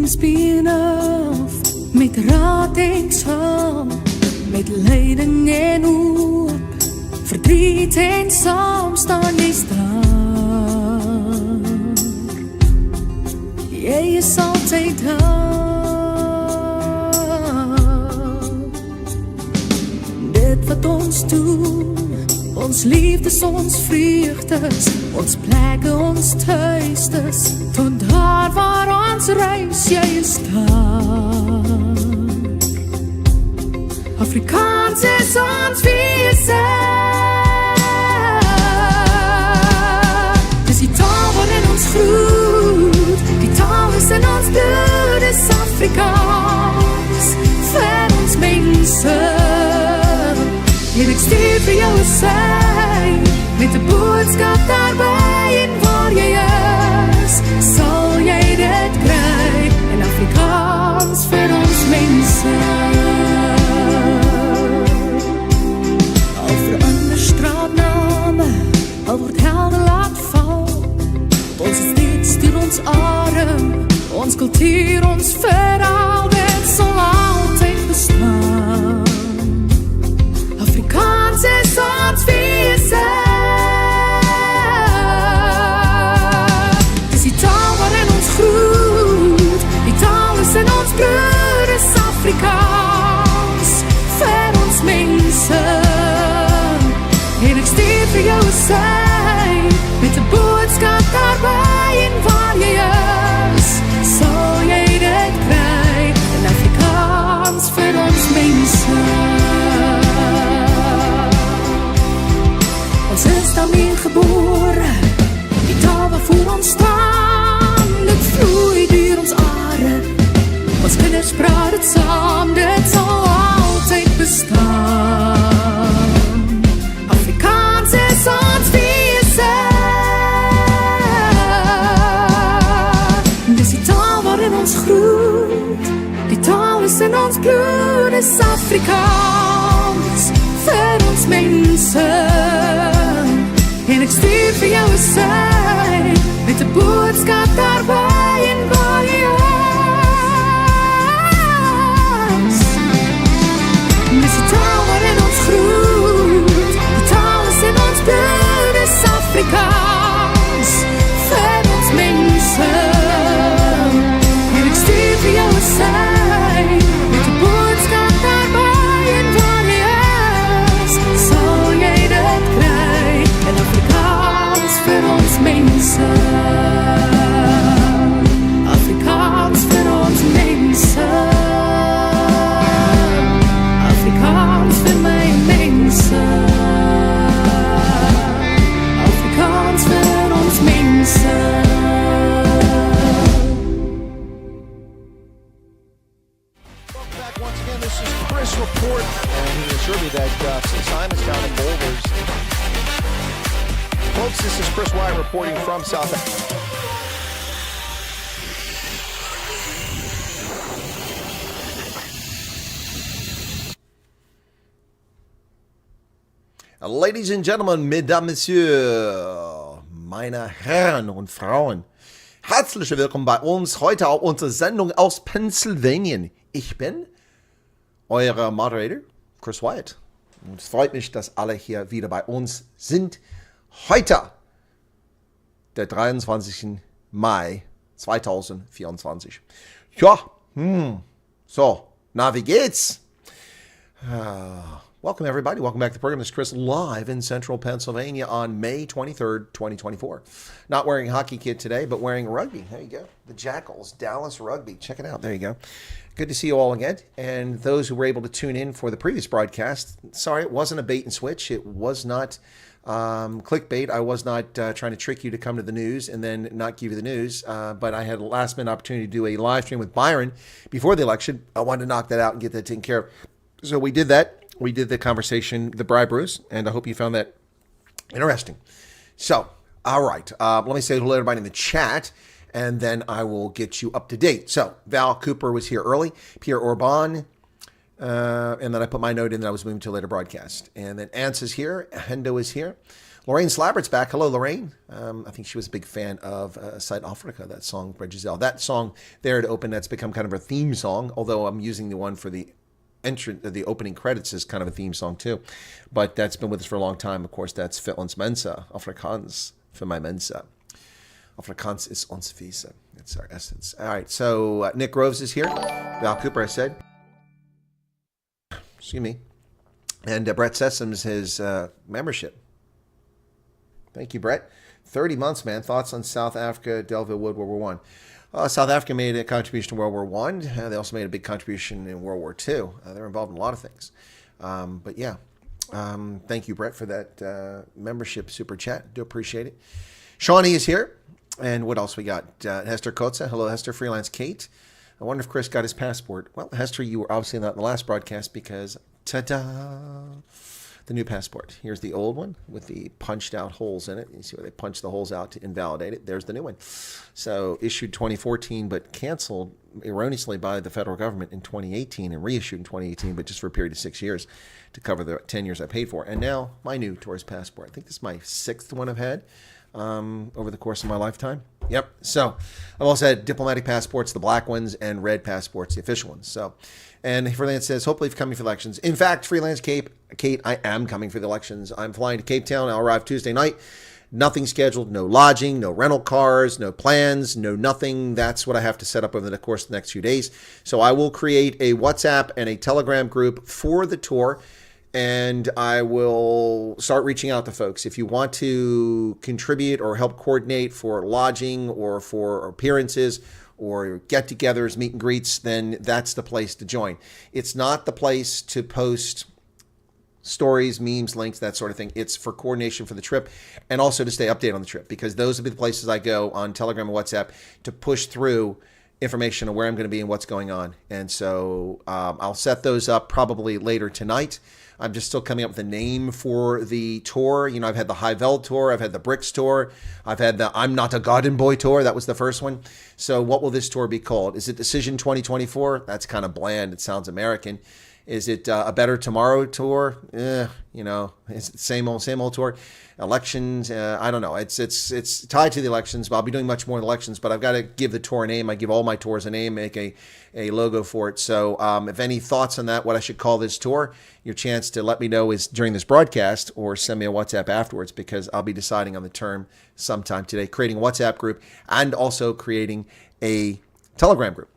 spin af, met raad en saam, met lyding en hoop, verdriet en saam staan jy staan. Jy is altyd daar. Dit wat ons doen, ons liefdes, ons vreugdes, ons plekke, ons thuistes, tot daar waar ons reis, jy is daar. Afrikaans is ons wese, dis die taal waarin ons groet, die taal is in ons bloed, is Afrikaans, vir ons mense. En ek stuur vir jou 'n sein, met 'n boodskap daarby, en waar jy is, sal jy dit kry, in Afrikaans vir ons mense. Al verander straatname, al word helde laat val, ons is steeds deur ons adem, ons kultuur, ons verhaal, dit sal altyd bestaan. Afrikaans is ons wese, dis die taal waarin ons groet, die taal is in ons bloed, is Afrikaans, vir ons mense. En ek stuur vir jou 'n sein, met 'n boodskap daarby, en waar jy is, sal jy dit kry, in Afrikaans vir ons mense. Ons is daarmee gebore, die taal waarvoor ons staan, dit vloei deur ons are, ons kinders praat dit saam, dit sal altyd bestaan. Afrikaans is ons wese, dis die taal waarin ons groet, die taal is in ons bloed, is Afrikaans, vir ons mense. En ek stuur vir jou 'n sein, met 'n boodskap daarby, en waar jy is. Dis die taal waarin ons groet, die taal is in ons bloed, is Afrikaans, vir ons mense. En ek stuur vir jou 'n sein, met 'n boodskap daarby, en waar jy is, sal jy dit kry, en Afrikaans vir ons mense. Afrikaans vir ons mense. Afrikaans vir my mense. Afrikaans vir ons mense. Welcome back once again. This is Chris Report, and he assured me that since I'm down in Boulders. Folks, this is Chris Wyatt reporting from South Africa. Ladies and gentlemen, mesdames, messieurs, meine Herren und Frauen, herzlich willkommen bei uns heute auf unserer Sendung aus Pennsylvania. Ich bin euer Moderator, Chris Wyatt. Und es freut mich, dass alle hier wieder bei uns sind. Heute, der 23. Mai 2024. Ja, so, na, wie geht's? Welcome, everybody. Welcome back to the program. This is Chris live in central Pennsylvania on May 23rd, 2024. Not wearing a hockey kit today, but wearing rugby. There you go. The Jackals, Dallas Rugby. Check it out. There you go. Good to see you all again. And those who were able to tune in for the previous broadcast, sorry, it wasn't a bait and switch. It was not clickbait. I was not trying to trick you to come to the news and then not give you the news. But I had a last minute opportunity to do a live stream with Byron before the election. I wanted to knock that out and get that taken care of. So we did that. We did the conversation, the Bribe Brews, and I hope you found that interesting. So, all right. Let me say hello to everybody in the chat, and then I will get you up to date. So, Val Cooper was here early, Pierre Orban, and then I put my note in that I was moving to a later broadcast. And then Ance is here, Hendo is here. Lorraine Slabbert's back. Hello, Lorraine. I think she was a big fan of Zuid-Afrika, that song by Giselle. That song there to open, that's become kind of a theme song, although I'm using the one for the opening credits as kind of a theme song too. But that's been with us for a long time. Of course, that's Finland's Mensa, Afrikaans for my Mensa. Afrikaans is ons visa. It's our essence. All right, so Nick Groves is here. Val Cooper, I said. Excuse me. And Brett Sessoms, his membership. Thank you, Brett. 30 months, man. Thoughts on South Africa, Delville Wood, World War I. South Africa made a contribution to World War I. They also made a big contribution in World War II. They were involved in a lot of things. But yeah, thank you, Brett, for that membership super chat. Do appreciate it. Shawnee is here. And what else we got? Hester Kotza. Hello, Hester. Freelance Kate. I wonder if Chris got his passport. Well, Hester, you were obviously not in the last broadcast because, ta-da, the new passport. Here's the old one with the punched out holes in it. You see where they punched the holes out to invalidate it. There's the new one. So issued 2014, but canceled erroneously by the federal government in 2018 and reissued in 2018, but just for a period of 6 years to cover the 10 years I paid for. And now my new tourist passport. I think this is my 6th one I've had over the course of my lifetime. Yep. So I've also had diplomatic passports, the black ones, and red passports, the official ones. So, and Freelance says, hopefully for coming for the elections. In fact, Freelance Kate, I am coming for the elections. I'm flying to Cape Town. I'll arrive Tuesday night. Nothing scheduled, no lodging, no rental cars, no plans, no nothing. That's what I have to set up over the course of the next few days. So I will create a WhatsApp and a Telegram group for the tour. And I will start reaching out to folks. If you want to contribute or help coordinate for lodging or for appearances or get-togethers, meet and greets, then that's the place to join. It's not the place to post stories, memes, links, that sort of thing. It's for coordination for the trip and also to stay updated on the trip, because those will be the places I go on Telegram and WhatsApp to push through information on where I'm going to be and what's going on. And so I'll set those up probably later tonight. I'm just still coming up with a name for the tour. You know, I've had the High Veld tour. I've had the Bricks tour. I've had the I'm Not a Garden Boy tour. That was the first one. So what will this tour be called? Is it Decision 2024? That's kind of bland. It sounds American. Is it a Better Tomorrow tour? You know, it's the same old tour. Elections, I don't know. It's tied to the elections, but I'll be doing much more in elections. But I've got to give the tour a name. I give all my tours a name, make a logo for it. So if any thoughts on that, what I should call this tour, your chance to let me know is during this broadcast or send me a WhatsApp afterwards, because I'll be deciding on the term sometime today, creating a WhatsApp group and also creating a Telegram group.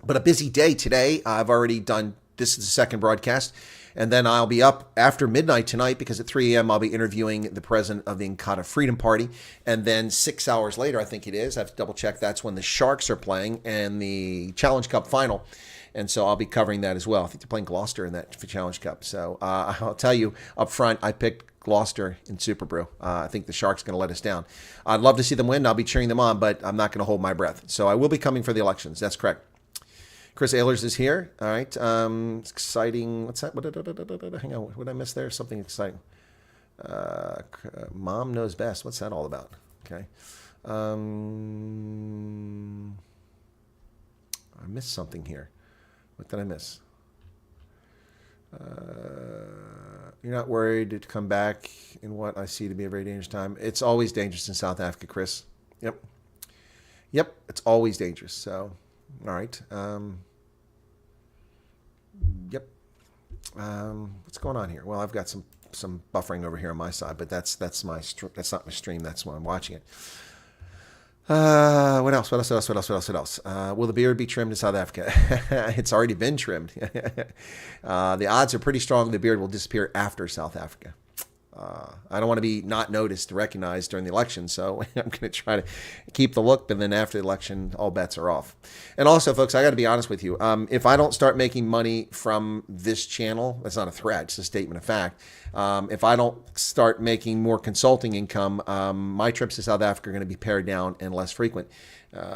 But a busy day today. I've already done. This is the second broadcast. And then I'll be up after midnight tonight, because at 3 a.m. I'll be interviewing the president of the Inkatha Freedom Party. And then 6 hours later, I think it is, I have to double check, that's when the Sharks are playing and the Challenge Cup final. And so I'll be covering that as well. I think they're playing Gloucester in that Challenge Cup. So I'll tell you up front, I picked Gloucester in Super Brew. I think the Sharks are going to let us down. I'd love to see them win. I'll be cheering them on, but I'm not going to hold my breath. So I will be coming for the elections. That's correct. Chris Ehlers is here. All right. It's exciting. What's that? Hang on. What did I miss there? Something exciting. Mom knows best. What's that all about? Okay. I missed something here. What did I miss? You're not worried to come back in what I see to be a very dangerous time. It's always dangerous in South Africa, Chris. Yep. It's always dangerous. So, all right. Yep. What's going on here? Well, I've got some buffering over here on my side, but that's not my stream. That's why I'm watching it. What else? Will the beard be trimmed in South Africa? It's already been trimmed. The odds are pretty strong the beard will disappear after South Africa. I don't want to be not noticed, recognized during the election, so I'm going to try to keep the look, but then after the election, all bets are off. And also, folks, I got to be honest with you. If I don't start making money from this channel, that's not a threat, it's a statement of fact. If I don't start making more consulting income, my trips to South Africa are going to be pared down and less frequent.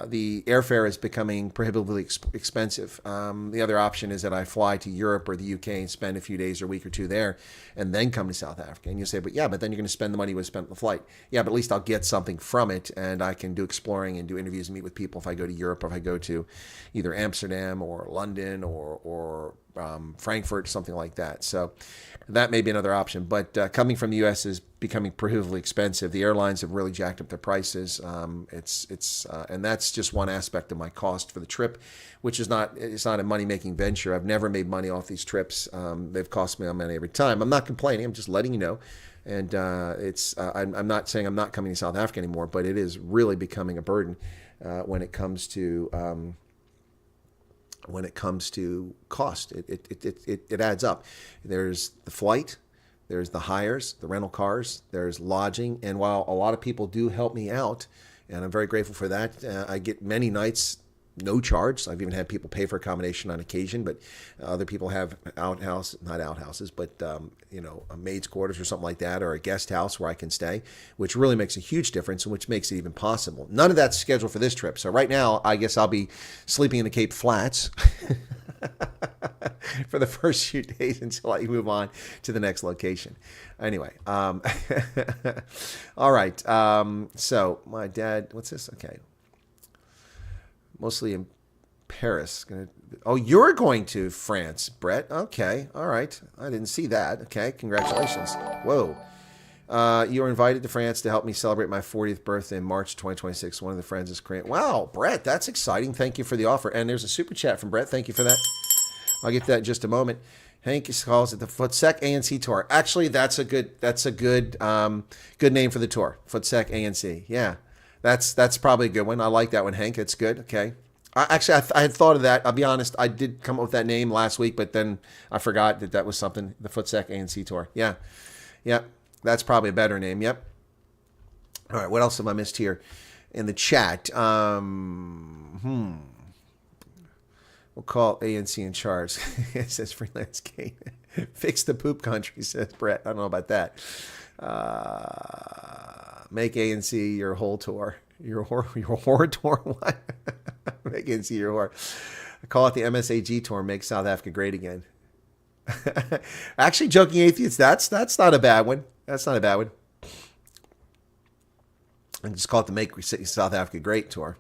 The airfare is becoming prohibitively expensive. The other option is that I fly to Europe or the UK and spend a few days or a week or two there and then come to South Africa. And you say, but then you're going to spend the money we spent on the flight. Yeah, but at least I'll get something from it, and I can do exploring and do interviews and meet with people if I go to Europe or if I go to either Amsterdam or London or Frankfurt, something like that. So that may be another option. But coming from the U.S. is becoming prohibitively expensive. The airlines have really jacked up their prices. And that's just one aspect of my cost for the trip, which is it's not a money-making venture. I've never made money off these trips. They've cost me money every time. I'm not complaining. I'm just letting you know. And I'm not saying I'm not coming to South Africa anymore, but it is really becoming a burden when it comes to cost. It adds up. There's the flight, there's the hires, the rental cars, there's lodging, and while a lot of people do help me out, and I'm very grateful for that, I get many nights no charge. I've even had people pay for accommodation on occasion, but other people have not outhouses, but a maid's quarters or something like that, or a guest house where I can stay, which really makes a huge difference and which makes it even possible. None of that's scheduled for this trip. So right now, I guess I'll be sleeping in the Cape Flats for the first few days until I move on to the next location. Anyway, all right. So my dad, what's this? Okay. Mostly in Paris. You're going to France, Brett. Okay. All right. I didn't see that. Okay. Congratulations. Whoa. You were invited to France to help me celebrate my 40th birthday in March 2026. One of the friends is Korean. Wow, Brett, that's exciting. Thank you for the offer. And there's a super chat from Brett. Thank you for that. I'll get to that in just a moment. Hank calls it the Footsec ANC Tour. Actually, that's a good name for the tour. Footsec ANC. Yeah. That's probably a good one. I like that one, Hank. It's good. Okay. I had thought of that. I'll be honest. I did come up with that name last week, but then I forgot that was something. The Footsec ANC Tour. Yeah. Yep. That's probably a better name. Yep. All right. What else have I missed here in the chat? We'll call ANC in charge. It says freelance Kate. Fix the poop country, says Brett. I don't know about that. Make ANC your whole tour. Your whore tour? What? Make ANC your whore. Call it the MSAG tour. Make South Africa great again. Actually, joking atheists, that's not a bad one. That's not a bad one. And just call it the Make South Africa Great tour.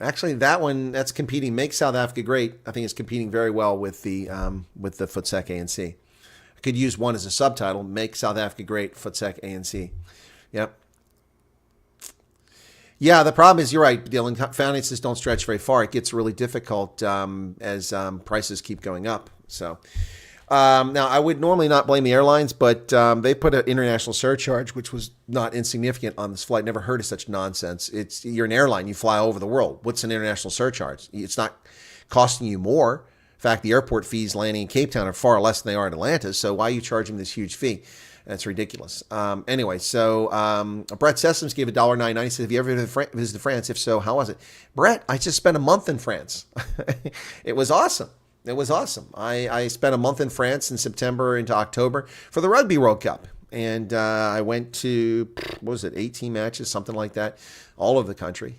Actually, that's competing. Make South Africa Great, I think, is competing very well with the Footsec ANC. I could use one as a subtitle: Make South Africa Great, Footsec ANC. Yep. Yeah, the problem is, you're right, Dylan. Finances don't stretch very far. It gets really difficult as prices keep going up. So now, I would normally not blame the airlines, but they put an international surcharge, which was not insignificant on this flight. Never heard of such nonsense. You're an airline. You fly all over the world. What's an international surcharge? It's not costing you more. In fact, the airport fees landing in Cape Town are far less than they are in Atlanta. So why are you charging this huge fee? That's ridiculous. Anyway, so Brett Sessoms gave $1.99. He said, have you ever visited France? If so, how was it? Brett, I just spent a month in France. It was awesome. It was awesome. I spent a month in France in September into October for the Rugby World Cup. And I went to, 18 matches, something like that, all over the country.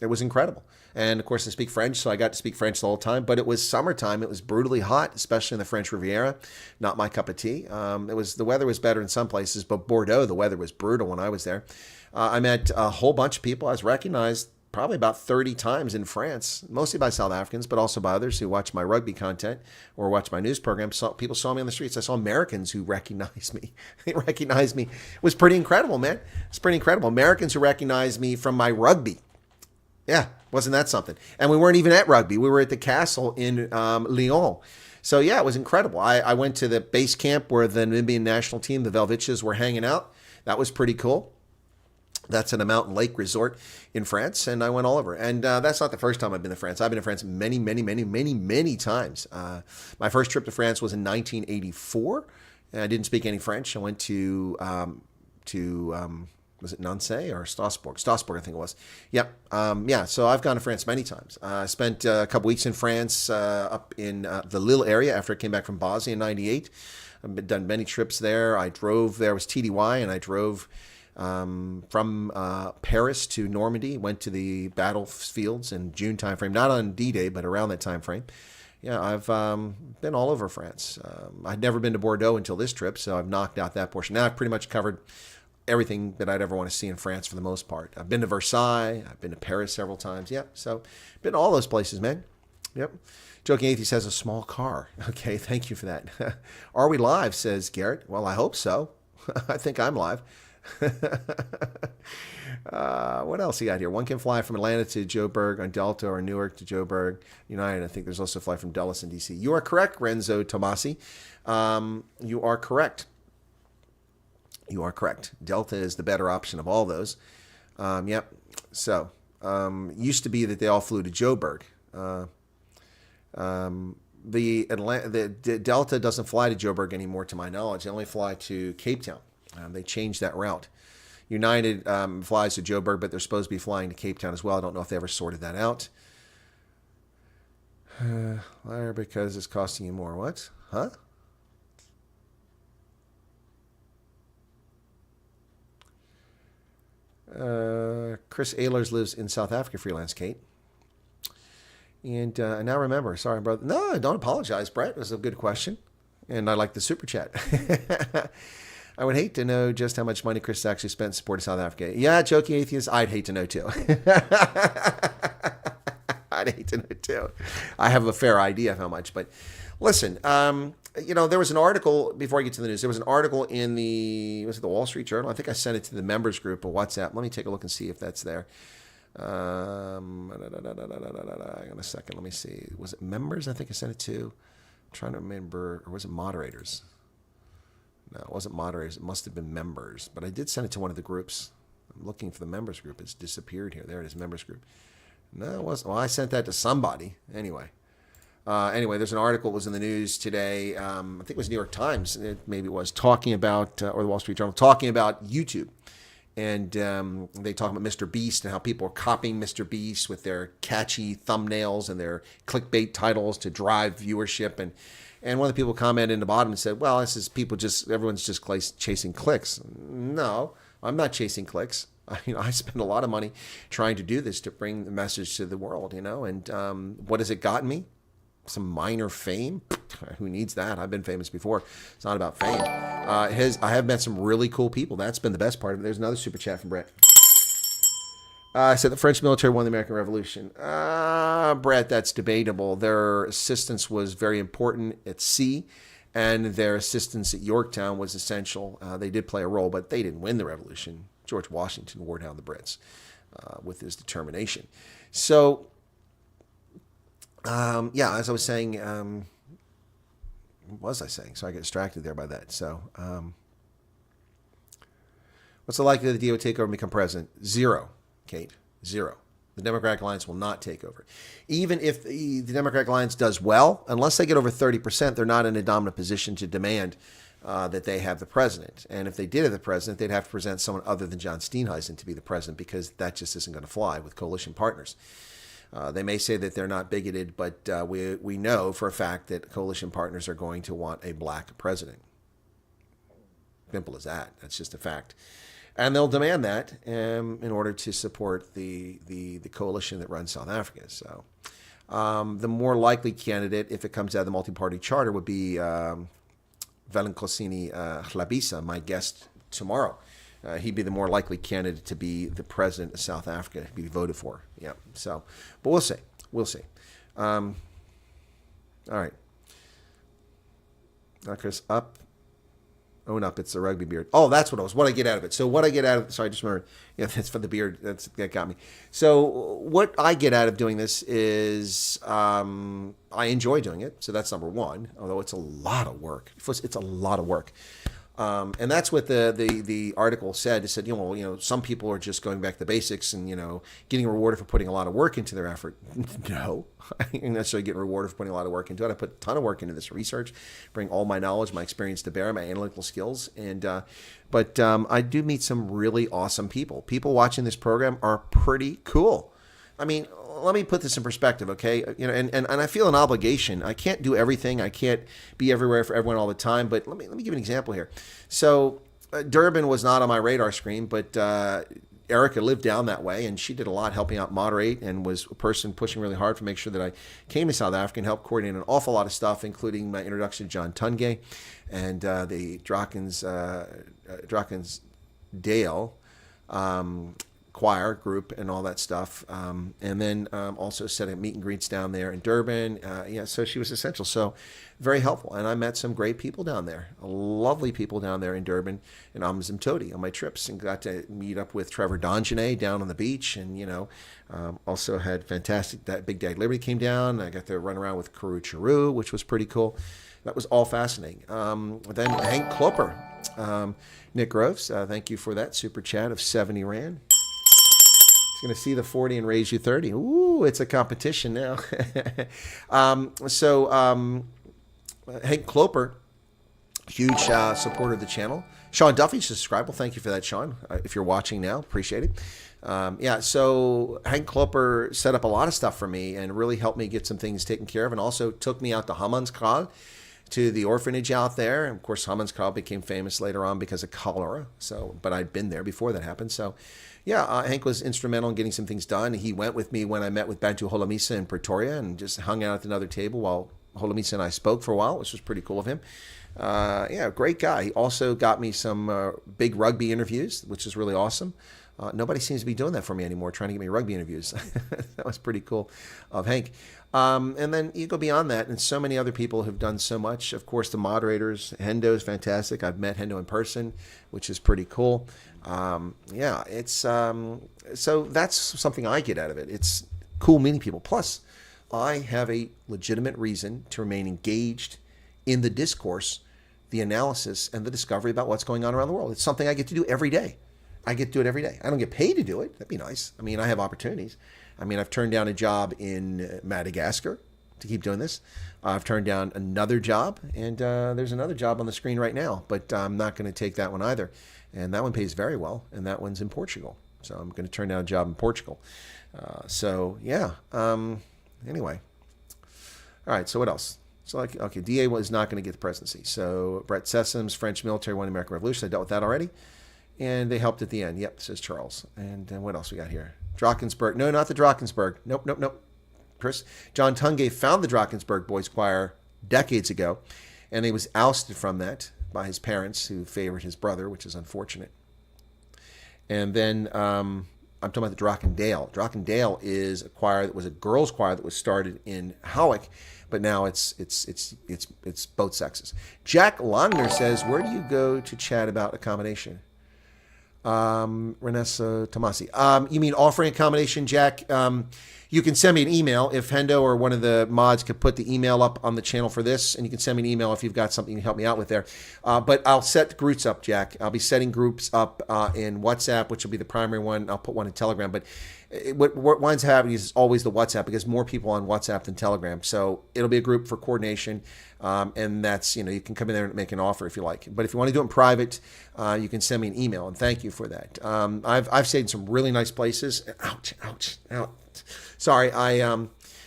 It was incredible. And, of course, I speak French, so I got to speak French the whole time. But it was summertime. It was brutally hot, especially in the French Riviera. Not my cup of tea. The weather was better in some places, but Bordeaux, the weather was brutal when I was there. I met a whole bunch of people. I was recognized probably about 30 times in France, mostly by South Africans, but also by others who watch my rugby content or watch my news program. People saw me on the streets. I saw Americans who recognized me. They recognized me. It was pretty incredible, man. It's pretty incredible. Americans who recognized me from my rugby. Yeah, wasn't that something? And we weren't even at rugby. We were at the castle in Lyon. So, yeah, it was incredible. I went to the base camp where the Namibian national team, the Velviches, were hanging out. That was pretty cool. That's in a mountain lake resort in France, and I went all over. And that's not the first time I've been to France. I've been to France many, many, many, many, many times. My first trip to France was in 1984. And I didn't speak any French. I went to was it Nancy or Strasbourg? Strasbourg, I think it was. Yep. So I've gone to France many times. I spent a couple weeks in France up in the Lille area after I came back from Bosnia in 98. I've done many trips there. I drove there. It was TDY, and I drove from Paris to Normandy. Went to the battlefields in June timeframe. Not on D-Day, but around that timeframe. Yeah, I've been all over France. I'd never been to Bordeaux until this trip, so I've knocked out that portion. Now I've pretty much covered everything that I'd ever want to see in France for the most part. I've been to Versailles. I've been to Paris several times. Yeah, so been to all those places, man. Yep. Joking Atheist has a small car. Okay, thank you for that. Are we live, says Garrett. Well, I hope so. I think I'm live. What else you got here? One can fly from Atlanta to Joburg on Delta or Newark to Joburg United. I think there's also a flight from Dallas and DC. You are correct, Renzo Tomasi. You are correct. You are correct. Delta is the better option of all those. Yep. So, used to be that they all flew to Joburg. The Delta doesn't fly to Joburg anymore, to my knowledge. They only fly to Cape Town. They changed that route. United flies to Joburg, but they're supposed to be flying to Cape Town as well. I don't know if they ever sorted that out. Liar because it's costing you more. What? Huh? Chris Ehlers lives in South Africa, freelance Kate. And I now remember. Sorry, brother. No, don't apologize, Brett. It was a good question. And I like the super chat. I would hate to know just how much money Chris actually spent in support of South Africa. Yeah, Joking Atheist, I'd hate to know too. I'd hate to know too. I have a fair idea of how much. But listen, there was an article, before I get to the news, there was an article in the Wall Street Journal? I think I sent it to the members group of WhatsApp. Let me take a look and see if that's there. Hang on a second. Let me see. Was it members? I think I sent it to. I'm trying to remember. Or was it moderators? No, it wasn't moderators. It must have been members. But I did send it to one of the groups. I'm looking for the members group. It's disappeared here. There it is, members group. No, it wasn't. Well, I sent that to somebody. Anyway, there's an article that was in the news today. I think it was New York Times. Maybe it was talking about, or the Wall Street Journal, talking about YouTube. And they talk about Mr. Beast and how people are copying Mr. Beast with their catchy thumbnails and their clickbait titles to drive viewership. And one of the people commented in the bottom and said, well, this is everyone's just chasing clicks. No, I'm not chasing clicks. I spend a lot of money trying to do this to bring the message to the world, and what has it gotten me? Some minor fame. Who needs that? I've been famous before. It's not about fame. I have met some really cool people. That's been the best part of it. There's another super chat from Brett. I said the French military won the American Revolution. Brett, that's debatable. Their assistance was very important at sea, and their assistance at Yorktown was essential. They did play a role, but they didn't win the revolution. George Washington wore down the Brits with his determination. So, as I was saying, what was I saying? So I get distracted there by that. So, what's the likelihood the DO would take over and become president? 0, Kate. 0. The Democratic Alliance will not take over. Even if the Democratic Alliance does well, unless they get over 30%, they're not in a dominant position to demand that they have the president. And if they did have the president, they'd have to present someone other than John Steenhuisen to be the president, because that just isn't going to fly with coalition partners. They may say that they're not bigoted, but we know for a fact that coalition partners are going to want a black president. Simple as that. That's just a fact. And they'll demand that in order to support the coalition that runs South Africa. So the more likely candidate, if it comes out of the multi-party charter, would be Velenkosini Hlabisa, my guest tomorrow. He'd be the more likely candidate to be the president of South Africa, to be voted for. Yeah. So, but we'll see. We'll see. All right. Chris, up. Own up. It's the rugby beard. Oh, that's what it was. What I get out of it. So what I get out of sorry, I just remembered. Yeah, that's for the beard. That got me. So what I get out of doing this is I enjoy doing it. So that's number one. Although it's a lot of work. It's a lot of work. And that's what the article said. It said, some people are just going back to the basics and, getting rewarded for putting a lot of work into their effort. No, I didn't necessarily get rewarded for putting a lot of work into it. I put a ton of work into this research, bring all my knowledge, my experience to bear, my analytical skills. But I do meet some really awesome people. People watching this program are pretty cool. I mean, let me put this in perspective, okay? And I feel an obligation. I can't do everything. I can't be everywhere for everyone all the time. But let me give an example here. So Durban was not on my radar screen, but Erica lived down that way, and she did a lot helping out moderate, and was a person pushing really hard to make sure that I came to South Africa and helped coordinate an awful lot of stuff, including my introduction to John Tungay and the Drakensdale choir group and all that stuff. And then also setting meet and greets down there in Durban. So she was essential. So very helpful. And I met some great people down there, lovely people down there in Durban and Amanzimtoti on my trips, and got to meet up with Trevor Donjane down on the beach. And, also had fantastic, that Big Dag Liberty came down. I got to run around with Kuru Charu, which was pretty cool. That was all fascinating. Then Hank Klopper, Nick Groves, thank you for that super chat of 70 Rand. He's going to see the 40 and raise you 30. Ooh, it's a competition now. Hank Klopper, huge supporter of the channel. Sean Duffy, subscribe. Well, thank you for that, Sean. If you're watching now, appreciate it. So Hank Klopper set up a lot of stuff for me and really helped me get some things taken care of, and also took me out to Hammanskraal, to the orphanage out there. And of course, Hammanskraal became famous later on because of cholera. But I'd been there before that happened. So Hank was instrumental in getting some things done. He went with me when I met with Bantu Holomisa in Pretoria and just hung out at another table while Holomisa and I spoke for a while, which was pretty cool of him. Great guy. He also got me some big rugby interviews, which is really awesome. Nobody seems to be doing that for me anymore, trying to get me rugby interviews. That was pretty cool of Hank. And then you go beyond that, and so many other people have done so much. Of course, the moderators. Hendo is fantastic. I've met Hendo in person, which is pretty cool. It's so that's something I get out of it. It's cool meeting people. Plus, I have a legitimate reason to remain engaged in the discourse, the analysis, and the discovery about what's going on around the world. It's something I get to do every day. I get to do it every day. I don't get paid to do it. That'd be nice. I mean, I have opportunities. I mean, I've turned down a job in Madagascar to keep doing this. I've turned down another job, and there's another job on the screen right now, but I'm not going to take that one either. And that one pays very well, and that one's in Portugal. So I'm going to turn down a job in Portugal. Anyway. All right, so what else? So, DA is not going to get the presidency. So Brett Sessoms, French military won the American Revolution. I dealt with that already. And they helped at the end. Yep, says Charles. And what else we got here? Drakensberg. No, not the Drakensberg. Nope. Chris. John Tungay found the Drakensberg Boys Choir decades ago, and he was ousted from that by his parents, who favored his brother, which is unfortunate. And then I'm talking about the Drakendale. Drakendale is a choir that was a girls' choir that was started in Howick, but now it's both sexes. Jack Longner says, where do you go to chat about accommodation? Renessa Tomasi. You mean offering accommodation, Jack? You can send me an email if Hendo or one of the mods could put the email up on the channel for this, and you can send me an email if you've got something to help me out with there. But I'll set groups up, Jack. I'll be setting groups up in WhatsApp, which will be the primary one. I'll put one in Telegram. But what winds up happening is always the WhatsApp, because more people on WhatsApp than Telegram. So it'll be a group for coordination. And that's, you can come in there and make an offer if you like. But if you want to do it in private, you can send me an email, and thank you for that. I've stayed in some really nice places. Ouch. Sorry, I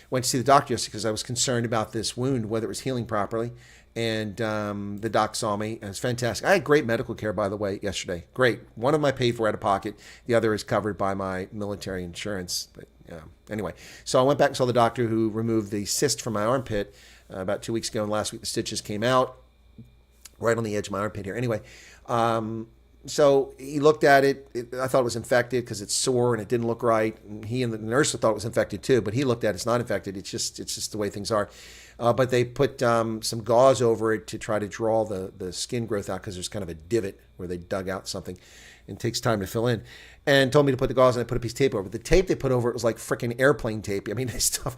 went to see the doctor yesterday because I was concerned about this wound, whether it was healing properly. And the doc saw me, and it's fantastic. I had great medical care, by the way, yesterday. Great. One of them I paid for out of pocket. The other is covered by my military insurance. But anyway, so I went back and saw the doctor, who removed the cyst from my armpit about 2 weeks ago, and last week the stitches came out right on the edge of my armpit here. Anyway, so he looked at it. I thought it was infected because it's sore and it didn't look right. And he and the nurse thought it was infected too, but he looked at it. It's not infected. It's just the way things are. But they put some gauze over it to try to draw the skin growth out, because there's kind of a divot where they dug out something. It takes time to fill in. And told me to put the gauze, and I put a piece of tape over it. The tape they put over it was like freaking airplane tape. I mean, this stuff,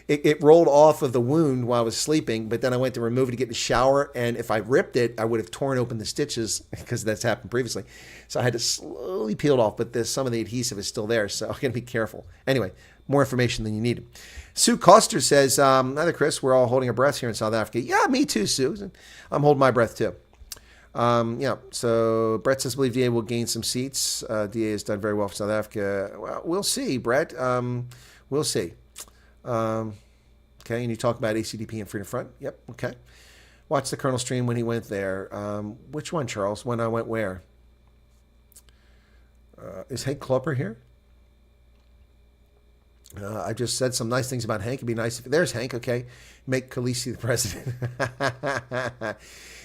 it rolled off of the wound while I was sleeping, but then I went to remove it to get in the shower, and if I ripped it, I would have torn open the stitches, because that's happened previously. So I had to slowly peel it off, but some of the adhesive is still there, so I'm going to be careful. Anyway, more information than you needed. Sue Coster says, "Neither Chris, we're all holding our breaths here in South Africa." Yeah, me too, Sue. I'm holding my breath too. So Brett says, believe DA will gain some seats. DA has done very well for South Africa. Well, we'll see, Brett. We'll see. Okay, and you talk about ACDP and Freedom Front. Yep, okay. Watch the Colonel stream when he went there. Which one, Charles? When I went where? Is Hank Klopper here? I just said some nice things about Hank. It'd be nice if there's Hank. Okay, make Khaleesi the president.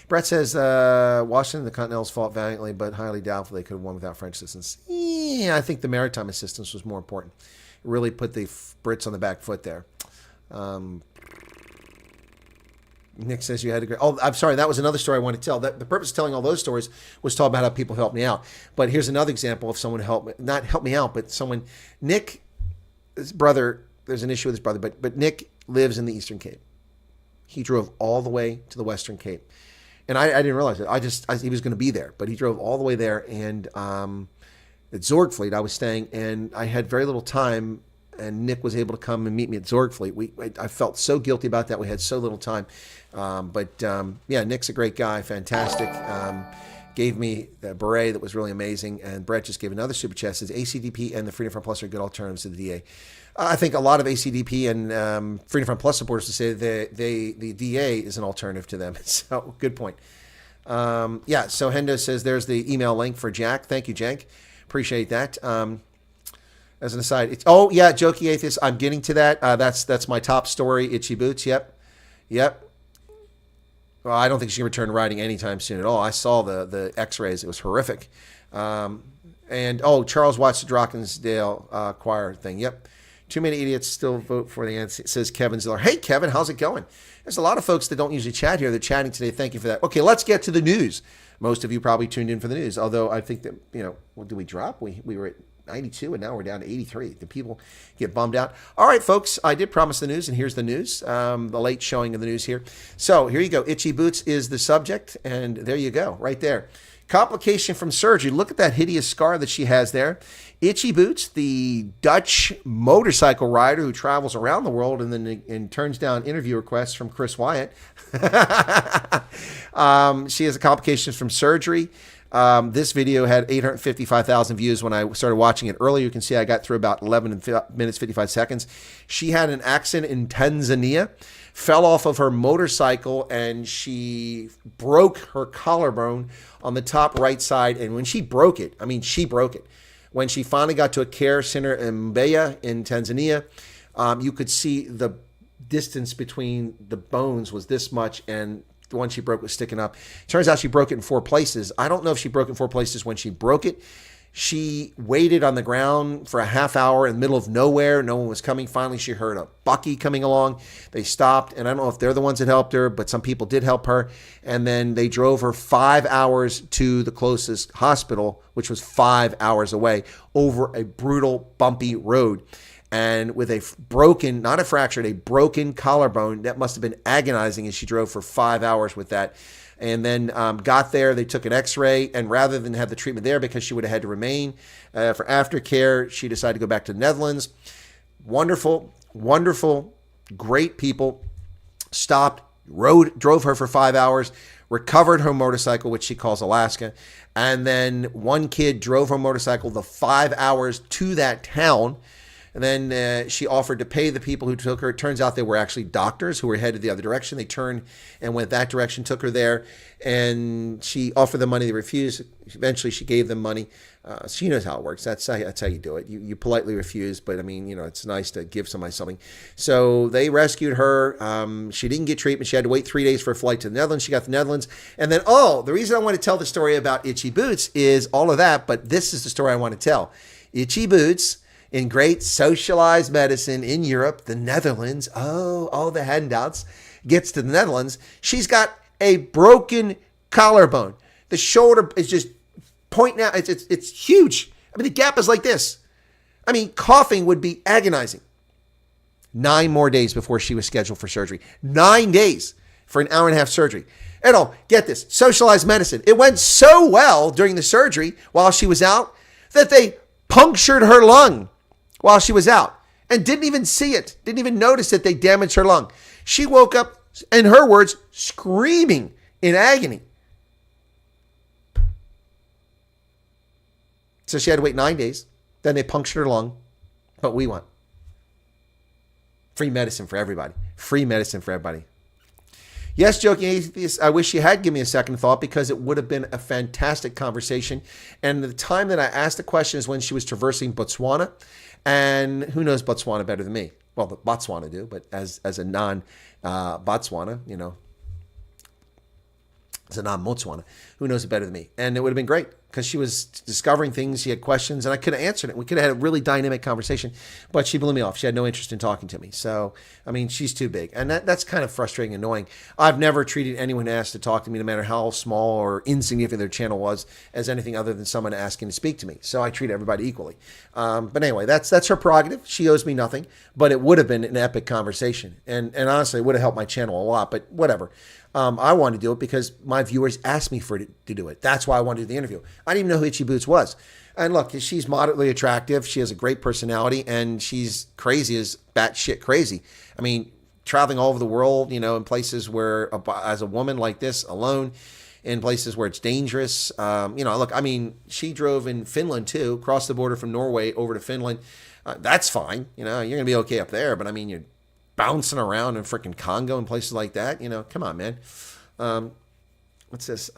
Brett says Washington, the Continentals fought valiantly, but highly doubtful they could have won without French assistance. Yeah, I think the maritime assistance was more important. It really put the Brits on the back foot there. Nick says you had to go. Oh, I'm sorry. That was another story I want to tell. That the purpose of telling all those stories was to talk about how people helped me out. But here's another example of someone not help me out, but someone. Nick, his brother. There's an issue with his brother, but Nick lives in the Eastern Cape. He drove all the way to the Western Cape, and I didn't realize it. He was going to be there, but he drove all the way there. And at Zorgfleet, I was staying, and I had very little time. And Nick was able to come and meet me at Zorgfleet. I felt so guilty about that. We had so little time. Yeah, Nick's a great guy, fantastic. Gave me a beret that was really amazing. And Brett just gave another super chat. Says ACDP and the Freedom Front Plus are good alternatives to the DA. I think a lot of ACDP and Freedom Front Plus supporters would say the DA is an alternative to them. So good point. Yeah, so Hendo says there's the email link for Jack. Thank you, Jank. Appreciate that. As an aside, yeah, Jokey Atheist. I'm getting to that. That's my top story. Itchy Boots. Yep. Well, I don't think she can return to riding anytime soon at all. I saw the X-rays. It was horrific. And Charles watched the Drachensdale choir thing. Yep. Too many idiots still vote for the ANC, says Kevin Ziller. Hey, Kevin, how's it going? There's a lot of folks that don't usually chat here. They're chatting today. Thank you for that. Okay, let's get to the news. Most of you probably tuned in for the news. Although I think that, what did we drop? We were at 92 and now we're down to 83. The people get bummed out. All right, folks, I did promise the news, and here's the news, the late showing of the news here. So here you go. Itchy Boots is the subject, and there you go, right there. Complication from surgery. Look at that hideous scar that she has there. Itchy Boots, the Dutch motorcycle rider who travels around the world and turns down interview requests from Chris Wyatt. She has a complication from surgery. This video had 855,000 views when I started watching it earlier. You can see I got through about 11 minutes, 55 seconds. She had an accident in Tanzania, fell off of her motorcycle, and she broke her collarbone on the top right side. And when she broke it, she broke it. When she finally got to a care center in Mbeya in Tanzania, you could see the distance between the bones was this much, and the one she broke was sticking up. Turns out she broke it in 4 places. I don't know if she broke it in 4 places when she broke it. She waited on the ground for a half hour in the middle of nowhere. No one was coming. Finally, she heard a bucky coming along. They stopped, and I don't know if they're the ones that helped her, but some people did help her. And then they drove her 5 hours to the closest hospital, which was 5 hours away, over a brutal, bumpy road. And with a broken, not a fractured, a broken collarbone, that must have been agonizing as she drove for 5 hours with that. And then got there, they took an x-ray, and rather than have the treatment there because she would have had to remain for aftercare, she decided to go back to the Netherlands. Wonderful, great people. Stopped, drove her for 5 hours, recovered her motorcycle, which she calls Alaska, and then one kid drove her motorcycle the 5 hours to that town. And then she offered to pay the people who took her. It turns out they were actually doctors who were headed the other direction. They turned and went that direction, took her there, and she offered them money. They refused. Eventually, she gave them money. She knows how it works. That's how you do it. You politely refuse, but it's nice to give somebody something. So they rescued her. She didn't get treatment. She had to wait 3 days for a flight to the Netherlands. She got to the Netherlands. And then, the reason I want to tell the story about Itchy Boots is all of that, but this is the story I want to tell. Itchy Boots, in great socialized medicine in Europe, the Netherlands, all the handouts, gets to the Netherlands. She's got a broken collarbone. The shoulder is just pointing out. It's huge. The gap is like this. Coughing would be agonizing. 9 more days before she was scheduled for surgery. 9 days for an hour and a half surgery. And get this, socialized medicine. It went so well during the surgery while she was out that they punctured her lung while she was out and didn't even see it, didn't even notice that they damaged her lung. She woke up, in her words, screaming in agony. So she had to wait 9 days. Then they punctured her lung. But we want free medicine for everybody. Free medicine for everybody. Yes, Joking Atheist, I wish you had given me a second thought because it would have been a fantastic conversation. And the time that I asked the question is when she was traversing Botswana. And who knows Botswana better than me? Well, the Botswana do, but as a non-Botswana, as a non-Botswana, who knows it better than me? And it would have been great because she was discovering things. She had questions, and I could have answered it. We could have had a really dynamic conversation, but she blew me off. She had no interest in talking to me. So, I mean, she's too big, and that's kind of frustrating and annoying. I've never treated anyone who asked to talk to me, no matter how small or insignificant their channel was, as anything other than someone asking to speak to me. So I treat everybody equally. But anyway, that's her prerogative. She owes me nothing, but it would have been an epic conversation, and honestly, it would have helped my channel a lot. But whatever. I wanted to do it because my viewers asked me to do it. That's why I wanted to do the interview. I didn't even know who Itchy Boots was. And look, she's moderately attractive. She has a great personality, and she's crazy as batshit crazy. I mean, traveling all over the world, in places where, as a woman like this, alone, in places where it's dangerous. Look, I mean, she drove in Finland too, crossed the border from Norway over to Finland. That's fine. You're going to be okay up there. But I mean, you're bouncing around in freaking Congo and places like that. Come on, man. What's this?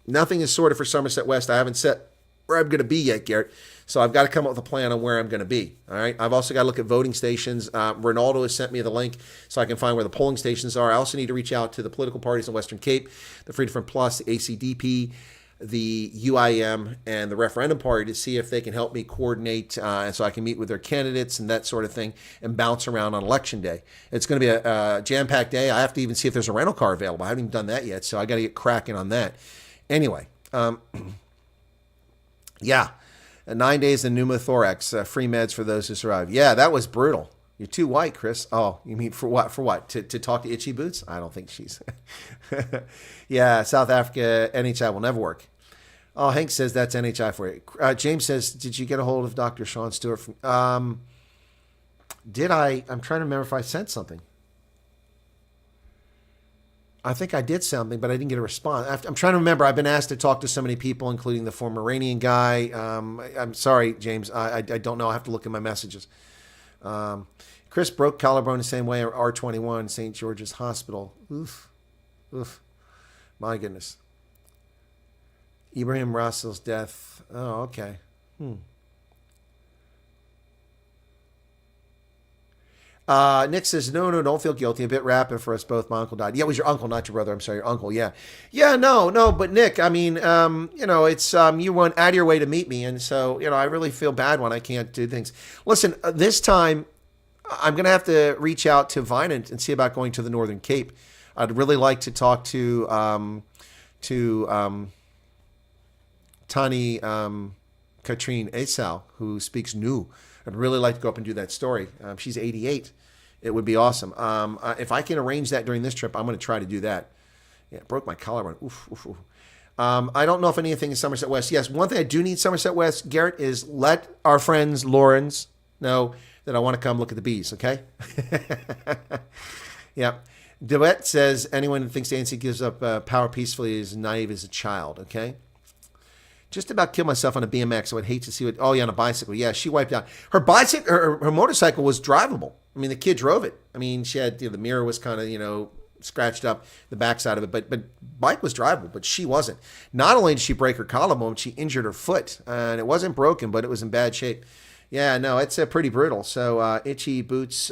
Nothing is sorted for Somerset West. I haven't set where I'm going to be yet, Garrett. So I've got to come up with a plan on where I'm going to be. All right. I've also got to look at voting stations. Ronaldo has sent me the link so I can find where the polling stations are. I also need to reach out to the political parties in Western Cape, the Freedom Front Plus, the ACDP, the UIM, and the referendum party to see if they can help me coordinate and so I can meet with their candidates and that sort of thing and bounce around on election day. It's going to be a jam-packed day. I have to even see if there's a rental car available. I haven't even done that yet, so I got to get cracking on that. Anyway, yeah, 9 days in pneumothorax, free meds for those who survive. Yeah, that was brutal. You're too white, Chris. Oh, you mean for what? For what? To talk to Itchy Boots? I don't think she's... Yeah, South Africa, NHI will never work. Oh, Hank says that's NHI for you. James says, did you get a hold of Dr. Sean Stewart? Did I? I'm trying to remember if I sent something. I think I did something, but I didn't get a response. I'm trying to remember. I've been asked to talk to so many people, including the former Iranian guy. I'm sorry, James. I don't know. I have to look at my messages. Chris broke collarbone the same way at R21, St. George's Hospital. Oof. My goodness. Ibrahim Russell's death. Oh, okay. Nick says, no, don't feel guilty. A bit rapid for us both. My uncle died. Yeah, it was your uncle, not your brother. I'm sorry, your uncle. Yeah. Yeah, no. But Nick, I mean, it's, you went out of your way to meet me. And so, I really feel bad when I can't do things. Listen, this time I'm going to have to reach out to Vinant and see about going to the Northern Cape. I'd really like to talk to Tani Katrine Esau, who speaks Nu. I'd really like to go up and do that story. She's 88. It would be awesome. If I can arrange that during this trip, I'm going to try to do that. Yeah, broke my collarbone. Oof. I don't know if anything in Somerset West. Yes, one thing I do need Somerset West, Garrett, is let our friends Laurens know that I want to come look at the bees, okay? Yeah. DeWitt says, anyone who thinks the ANC gives up power peacefully is naive as a child, okay? Just about killed myself on a BMX. I would hate to see what... Oh, yeah, on a bicycle. Yeah, she wiped out. Her bicycle, her motorcycle was drivable. I mean, the kid drove it. I mean, she had... the mirror was kind of, scratched up, the backside of it. But bike was drivable, but she wasn't. Not only did she break her collarbone, she injured her foot. And it wasn't broken, but it was in bad shape. Yeah, no, it's pretty brutal. So, Itchy Boots,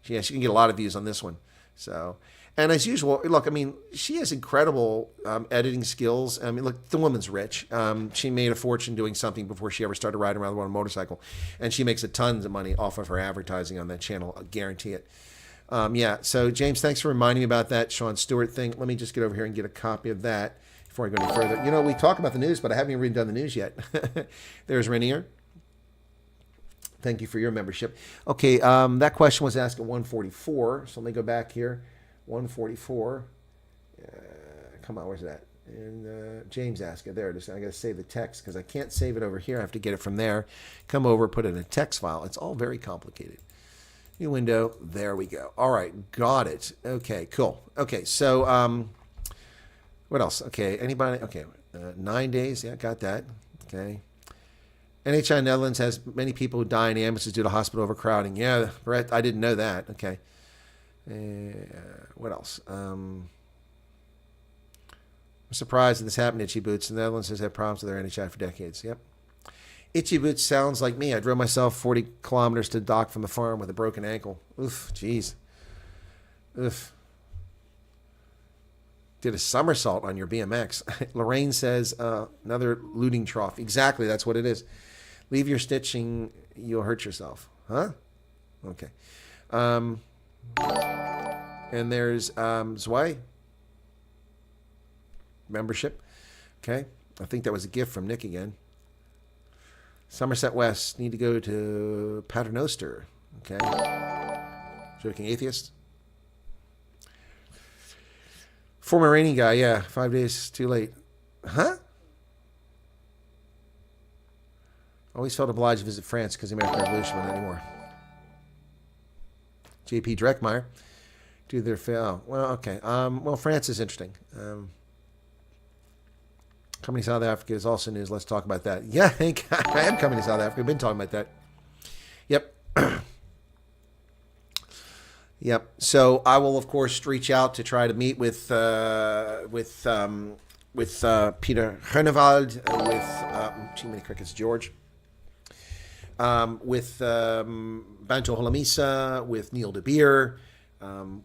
she can get a lot of views on this one. So... And as usual, look, I mean, she has incredible editing skills. I mean, look, the woman's rich. She made a fortune doing something before she ever started riding around on a motorcycle. And she makes a tons of money off of her advertising on that channel. I guarantee it. Yeah, so James, thanks for reminding me about that Sean Stewart thing. Let me just get over here and get a copy of that before I go any further. We talk about the news, but I haven't even done the news yet. There's Rainier. Thank you for your membership. Okay, that question was asked at 144. So let me go back here. 144. Come on, where's that? And James asked it. There it is. I got to save the text because I can't save it over here. I have to get it from there. Come over, put it in a text file. It's all very complicated. New window. There we go. All right, got it. Okay, cool. Okay, so what else? Okay, anybody? Okay, 9 days. Yeah, got that. Okay. NHI Netherlands has many people who die in ambulances due to hospital overcrowding. Yeah, Brett, I didn't know that. Okay. What else? I'm surprised that this happened to Itchy Boots. The Netherlands has had problems with their NHI for decades. Yep. Itchy Boots sounds like me. I drove myself 40 kilometers to the dock from the farm with a broken ankle. Oof, jeez. Oof. Did a somersault on your BMX. Lorraine says, another looting trough. Exactly, that's what it is. Leave your stitching, you'll hurt yourself. Huh? Okay. And there's Zwei. Membership. Okay. I think that was a gift from Nick again. Somerset West. Need to go to Paternoster. Okay. Joking atheist. Former Iranian guy. Yeah. 5 days too late. Huh? Always felt obliged to visit France because the American Revolution, but not anymore. J.P. Dreckmeyer. Do their fail. Well, okay. Well, France is interesting. Coming to South Africa is also news. Let's talk about that. Yeah, I am coming to South Africa. We've been talking about that. Yep. Yep. So I will, of course, reach out to try to meet with Peter Groenewald, with too many crickets, George, with Bantu Holomisa, with Neil De Beer,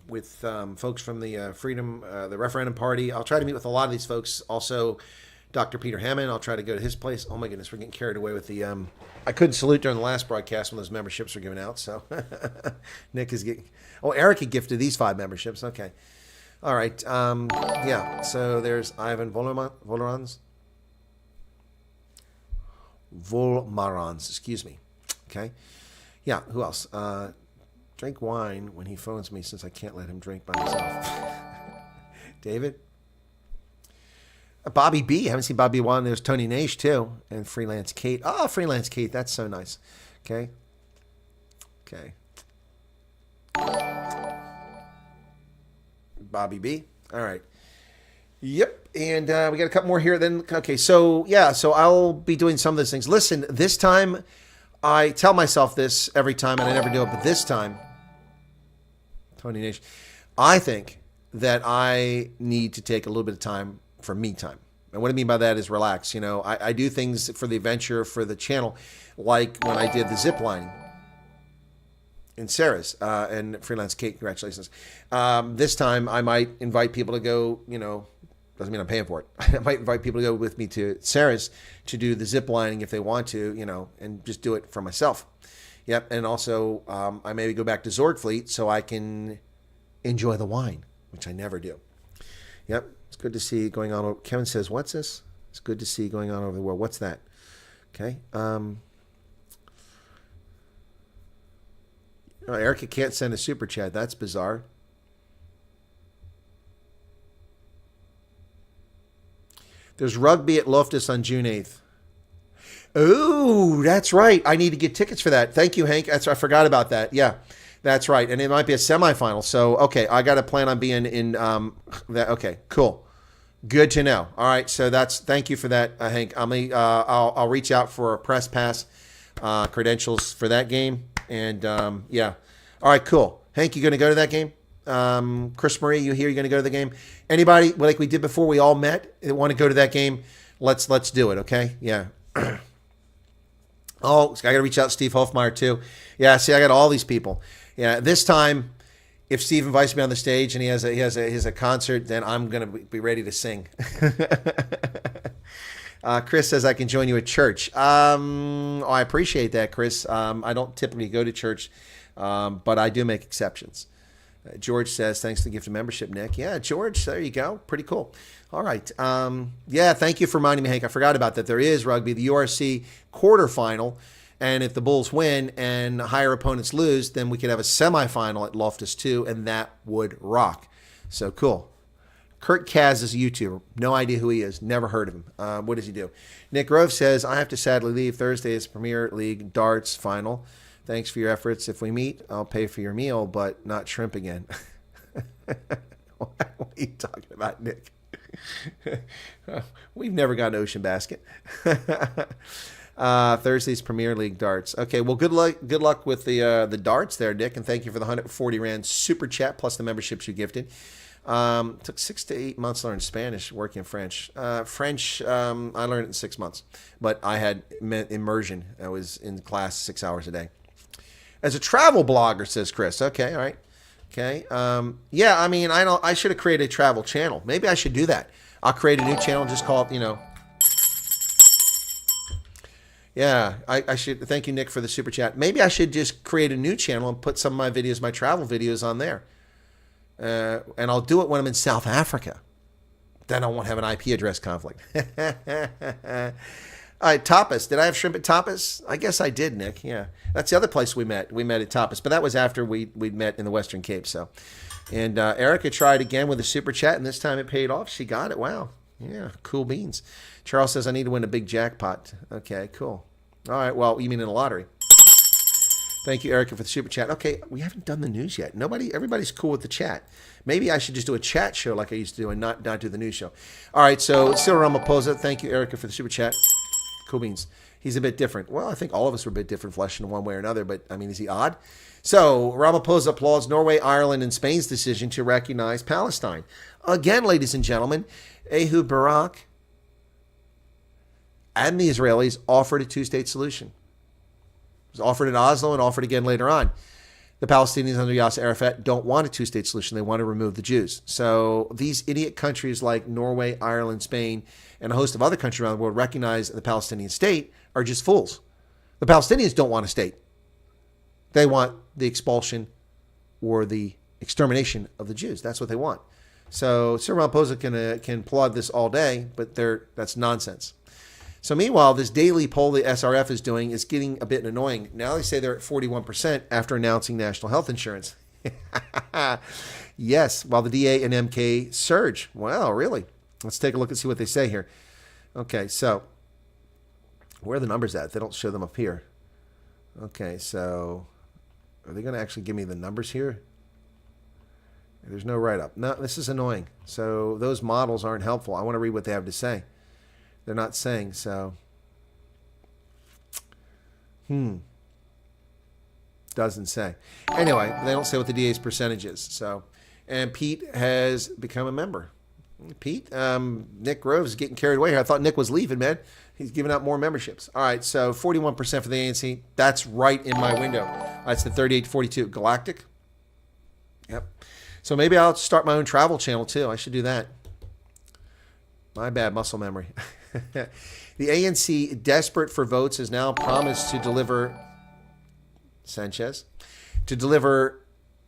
with folks from the the Referendum Party. I'll try to meet with a lot of these folks. Also, Dr. Peter Hammond. I'll try to go to his place. Oh my goodness, we're getting carried away with the. I couldn't salute during the last broadcast when those memberships were given out. So Nick is getting. Oh, Eric had gifted these 5 memberships. Okay, all right. Yeah. So there's Ivan Volmarans. Excuse me. Okay. Yeah. Who else? Drink wine when he phones me since I can't let him drink by himself. David. Bobby B. I haven't seen Bobby Wan. There's Tony Nash too. And Freelance Kate. Oh, Freelance Kate. That's so nice. Okay. Okay. Bobby B. All right. Yep. And we got a couple more here. Then, okay. So, yeah. So I'll be doing some of those things. Listen, this time, I tell myself this every time and I never do it. But this time, Tony Nash, I think that I need to take a little bit of time for me time. And what I mean by that is relax. You know, I do things for the adventure, for the channel, like when I did the zip lining in Sarah's and Freelance Kate, congratulations. This time I might invite people to go, you know, doesn't mean I'm paying for it. I might invite people to go with me to Sarah's to do the zip lining if they want to, you know, and just do it for myself. Yep. And also I maybe go back to Zorgfleet so I can enjoy the wine, which I never do. Yep. It's good to see going on. Kevin says, what's this? It's good to see going on over the world. What's that? Okay. Erica can't send a super chat. That's bizarre. There's rugby at Loftus on June 8th. Oh, that's right. I need to get tickets for that. Thank you, Hank. I forgot about that. Yeah. That's right. And it might be a semifinal. So, okay, I got to plan on being in that. Okay, cool. Good to know. All right. So thank you for that, Hank. I'll reach out for a press pass credentials for that game. And yeah. All right, cool. Hank, you going to go to that game? Chris Marie, you here? You going to go to the game? Anybody, like we did before, we all met, want to go to that game? Let's do it. Okay. Yeah. Oh, I got to reach out to Steve Hofmeyer too. Yeah. See, I got all these people. Yeah, this time, if Steve invites me on the stage and he has a concert, then I'm gonna be ready to sing. Chris says I can join you at church. I appreciate that, Chris. I don't typically go to church, but I do make exceptions. George says thanks for the gift of membership, Nick. Yeah, George, there you go. Pretty cool. All right. Yeah, thank you for reminding me, Hank. I forgot about that. There is rugby, the URC quarterfinal. And if the Bulls win and higher opponents lose, then we could have a semifinal at Loftus too, and that would rock. So cool. Kurt Kaz is a YouTuber. No idea who he is. Never heard of him. What does he do? Nick Grove says, I have to sadly leave. Thursday is Premier League darts final. Thanks for your efforts. If we meet, I'll pay for your meal, but not shrimp again. What are you talking about, Nick? We've never got an ocean basket. Thursday's Premier League darts. Okay, well, good luck with the darts there, Dick, and thank you for the 140 Rand super chat plus the memberships you gifted. Took 6 to 8 months to learn Spanish, working in French. French, I learned it in 6 months, but I had immersion. I was in class 6 hours a day. As a travel blogger, says Chris. Okay, all right. Okay. Yeah, I mean, I should have created a travel channel. Maybe I should do that. I'll create a new channel and just call it, Yeah, I should. Thank you, Nick, for the super chat. Maybe I should just create a new channel and put some of my videos, my travel videos on there. And I'll do it when I'm in South Africa. Then I won't have an IP address conflict. All right, Tapas. Did I have shrimp at Tapas? I guess I did, Nick. Yeah, that's the other place we met. We met at Tapas, but that was after we met in the Western Cape. So, and Erica tried again with a super chat, and this time it paid off. She got it. Wow. Yeah, cool beans. Charles says I need to win a big jackpot. Okay, cool. All right. Well, you mean in a lottery? Thank you, Erica, for the super chat. Okay, we haven't done the news yet. Everybody's cool with the chat. Maybe I should just do a chat show like I used to do and not do the news show. All right, so Cyril Ramaphosa, thank you, Erica, for the super chat. Cool beans. He's a bit different. Well, I think all of us are a bit different flesh in one way or another, but, I mean, is he odd? So, Ramaphosa applauds Norway, Ireland, and Spain's decision to recognize Palestine. Again, ladies and gentlemen, Ehud Barak and the Israelis offered a two-state solution. It was offered in Oslo and offered again later on. The Palestinians under Yasser Arafat don't want a two-state solution. They want to remove the Jews. So these idiot countries like Norway, Ireland, Spain, and a host of other countries around the world recognize the Palestinian state are just fools. The Palestinians don't want a state. They want the expulsion or the extermination of the Jews. That's what they want. So Cyril Ramaphosa can applaud this all day, but that's nonsense. So meanwhile, this daily poll the SRF is doing is getting a bit annoying. Now they say they're at 41% after announcing national health insurance. Yes, while the DA and MK surge. Wow, really? Let's take a look and see what they say here. Okay, so where are the numbers at? They don't show them up here. Okay, so are they going to actually give me the numbers here? There's no write-up. No, this is annoying. So those models aren't helpful. I want to read what they have to say. They're not saying, so. Doesn't say. Anyway, they don't say what the DA's percentage is. So, and Pete has become a member. Pete, Nick Groves is getting carried away here. I thought Nick was leaving, man. He's giving out more memberships. All right, so 41% for the ANC. That's right in my window. That's the 38 to 42. Galactic. Yep. So maybe I'll start my own travel channel too. I should do that. My bad muscle memory. The ANC, desperate for votes, has now promised to deliver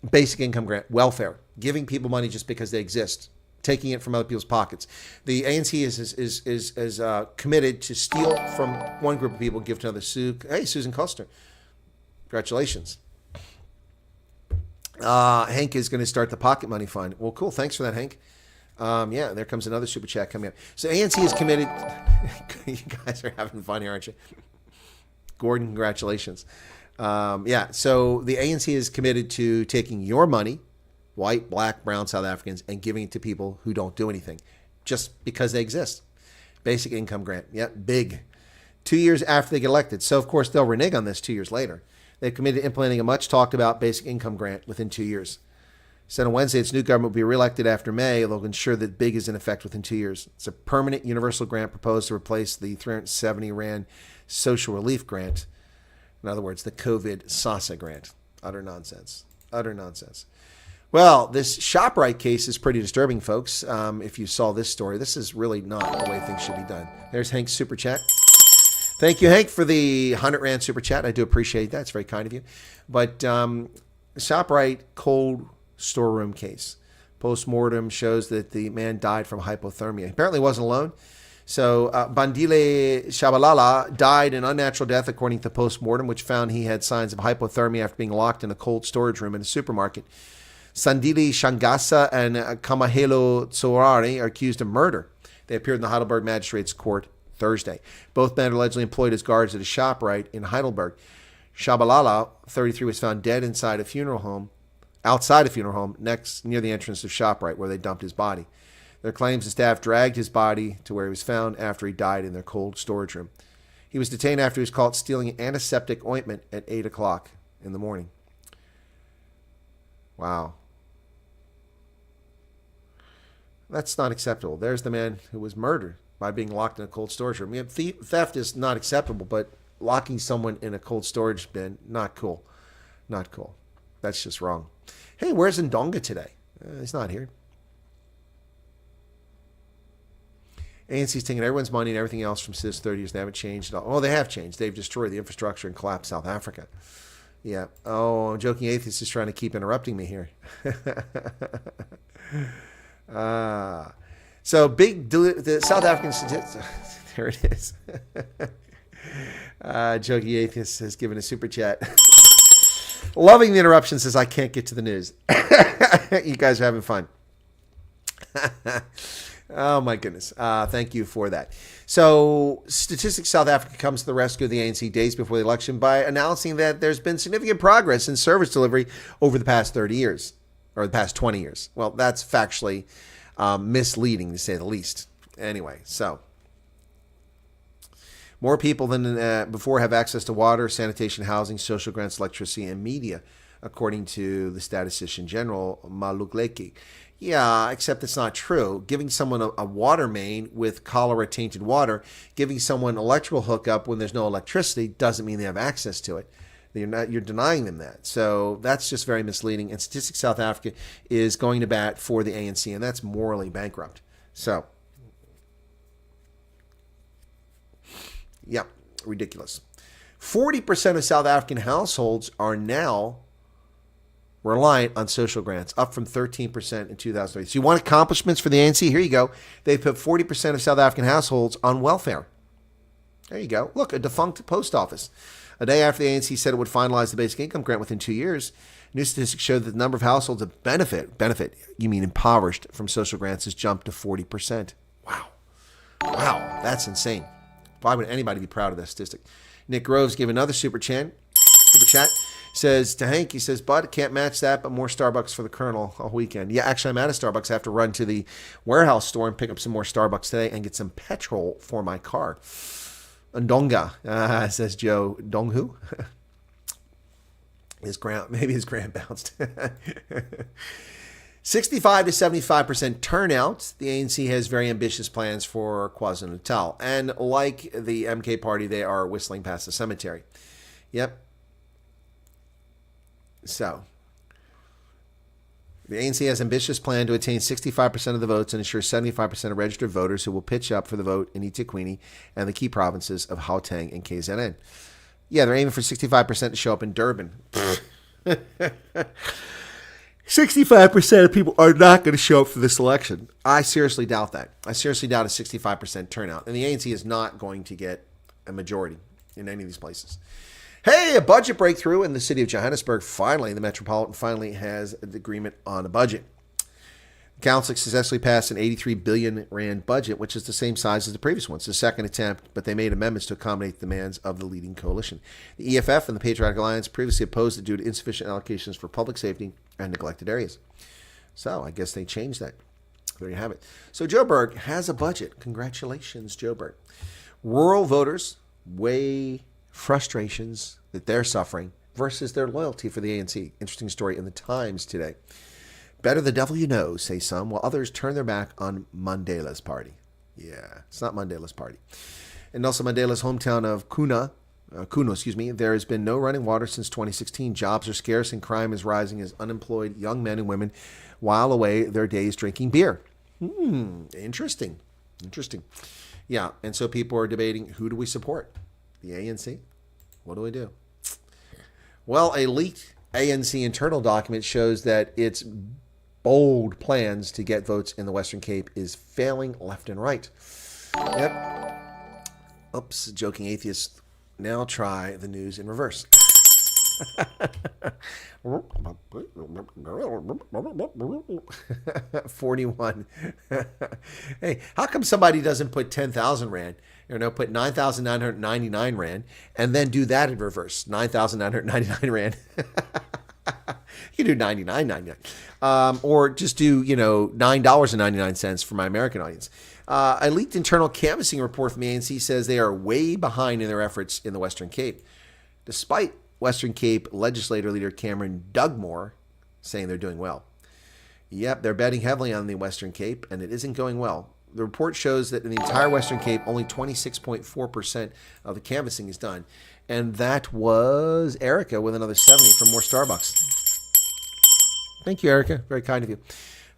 basic income grant, welfare, giving people money just because they exist, taking it from other people's pockets. The ANC is committed to steal from one group of people, give to another. Hey, Susan Koster, congratulations. Hank is going to start the pocket money fund. Well, cool. Thanks for that, Hank. Yeah, there comes another super chat coming up. So ANC is committed. You guys are having fun here, aren't you? Gordon, congratulations. Yeah, so the ANC is committed to taking your money, white, black, brown, South Africans, and giving it to people who don't do anything just because they exist. Basic income grant. Yep, big. 2 years after they get elected. So, of course, they'll renege on this 2 years later. They've committed to implementing a much talked about basic income grant within 2 years. Said on Wednesday, its new government will be reelected after May. They'll ensure that big is in effect within 2 years. It's a permanent universal grant proposed to replace the 370 Rand social relief grant. In other words, the COVID SASA grant. Utter nonsense. Utter nonsense. Well, this Shoprite case is pretty disturbing, folks. If you saw this story, this is really not the way things should be done. There's Hank's super chat. Thank you, Hank, for the 100 Rand super chat. I do appreciate that. It's very kind of you. But Shoprite cold storeroom case. Post-mortem shows that the man died from hypothermia. Apparently wasn't alone. So Bandile Shabalala died an unnatural death according to post-mortem, which found he had signs of hypothermia after being locked in a cold storage room in a supermarket. Sandili Shangasa and Kamahelo Tsorari are accused of murder. They appeared in the Heidelberg Magistrates Court Thursday. Both men are allegedly employed as guards at a Shoprite in Heidelberg. Shabalala, 33, was found dead outside a funeral home near the entrance of Shoprite, where they dumped his body. Their claims the staff dragged his body to where he was found after he died in their cold storage room. He was detained after he was caught stealing antiseptic ointment at 8 o'clock in the morning. Wow. That's not acceptable. There's the man who was murdered by being locked in a cold storage room. Theft is not acceptable, but locking someone in a cold storage bin, not cool. Not cool. That's just wrong. Hey, where's Ndonga today? He's not here. ANC's taking everyone's money and everything else from since 30 years. They haven't changed at all. Oh, they have changed. They've destroyed the infrastructure and collapsed South Africa. Yeah. Oh, Joking Atheist is trying to keep interrupting me here. So the South African statistics. There it is. Joking Atheist has given a super chat. Loving the interruption, says I can't get to the news. You guys are having fun. Oh my goodness. Thank you for that. So Statistics South Africa comes to the rescue of the ANC days before the election by announcing that there's been significant progress in service delivery over the past 30 years, or the past 20 years. Well, that's factually misleading, to say the least. Anyway, so more people than before have access to water, sanitation, housing, social grants, electricity, and media, according to the statistician general, Maluleke. Yeah, except it's not true. Giving someone a water main with cholera-tainted water, giving someone an electrical hookup when there's no electricity doesn't mean they have access to it. You're denying them that. So that's just very misleading. And Statistics South Africa is going to bat for the ANC, and that's morally bankrupt. So, yeah, ridiculous. 40% of South African households are now reliant on social grants, up from 13% in 2003. So you want accomplishments for the ANC? Here you go. They put 40% of South African households on welfare. There you go. Look, a defunct post office. A day after the ANC said it would finalize the basic income grant within 2 years, new statistics showed that the number of households that benefit, you mean impoverished, from social grants has jumped to 40%. Wow. Wow, that's insane. Why would anybody be proud of that statistic? Nick Groves gave another super chat. Says to Hank, he says, Bud, can't match that, but more Starbucks for the Colonel all weekend. Yeah, actually, I'm at a Starbucks. I have to run to the warehouse store and pick up some more Starbucks today and get some petrol for my car. Ndonga, says Joe. Dong who? Maybe his grand bounced. 65 to 75% turnout. The ANC has very ambitious plans for KwaZulu-Natal. And like the MK party, they are whistling past the cemetery. Yep. So, the ANC has an ambitious plan to attain 65% of the votes and ensure 75% of registered voters who will pitch up for the vote in eThekwini and the key provinces of Gauteng and KZN. Yeah, they're aiming for 65% to show up in Durban. 65% of people are not going to show up for this election. I seriously doubt that. I seriously doubt a 65% turnout. And the ANC is not going to get a majority in any of these places. Hey, a budget breakthrough in the city of Johannesburg. Finally, the Metropolitan finally has an agreement on a budget. The council successfully passed an 83 billion rand budget, which is the same size as the previous one. It's the second attempt, but they made amendments to accommodate the demands of the leading coalition. The EFF and the Patriotic Alliance previously opposed it due to insufficient allocations for public safety and neglected areas. So I guess they changed that. There you have it. So Joburg has a budget. Congratulations, Joburg. Rural voters weigh frustrations that they're suffering versus their loyalty for the ANC. Interesting story in the Times today. Better the devil you know, say some, while others turn their back on Mandela's party. Yeah, it's not Mandela's party. In Nelson Mandela's hometown of Kuno, there has been no running water since 2016. Jobs are scarce and crime is rising as unemployed young men and women while away their days drinking beer. Interesting. Yeah, and so people are debating, who do we support? The ANC? What do we do? Well, a leaked ANC internal document shows that its bold plans to get votes in the Western Cape is failing left and right. Yep. Oops, joking atheists. Now try the news in reverse. 41. Hey, how come somebody doesn't put 10,000 rand? Put 9,999 rand and then do that in reverse. 9,999 rand. You can do 99.99. Or just do, $9.99 for my American audience. A leaked internal canvassing report from the ANC says they are way behind in their efforts in the Western Cape, despite Western Cape legislator leader Cameron Dugmore saying they're doing well. Yep, they're betting heavily on the Western Cape, and it isn't going well. The report shows that in the entire Western Cape, only 26.4% of the canvassing is done. And that was Erica with another 70 for more Starbucks. Thank you, Erica. Very kind of you.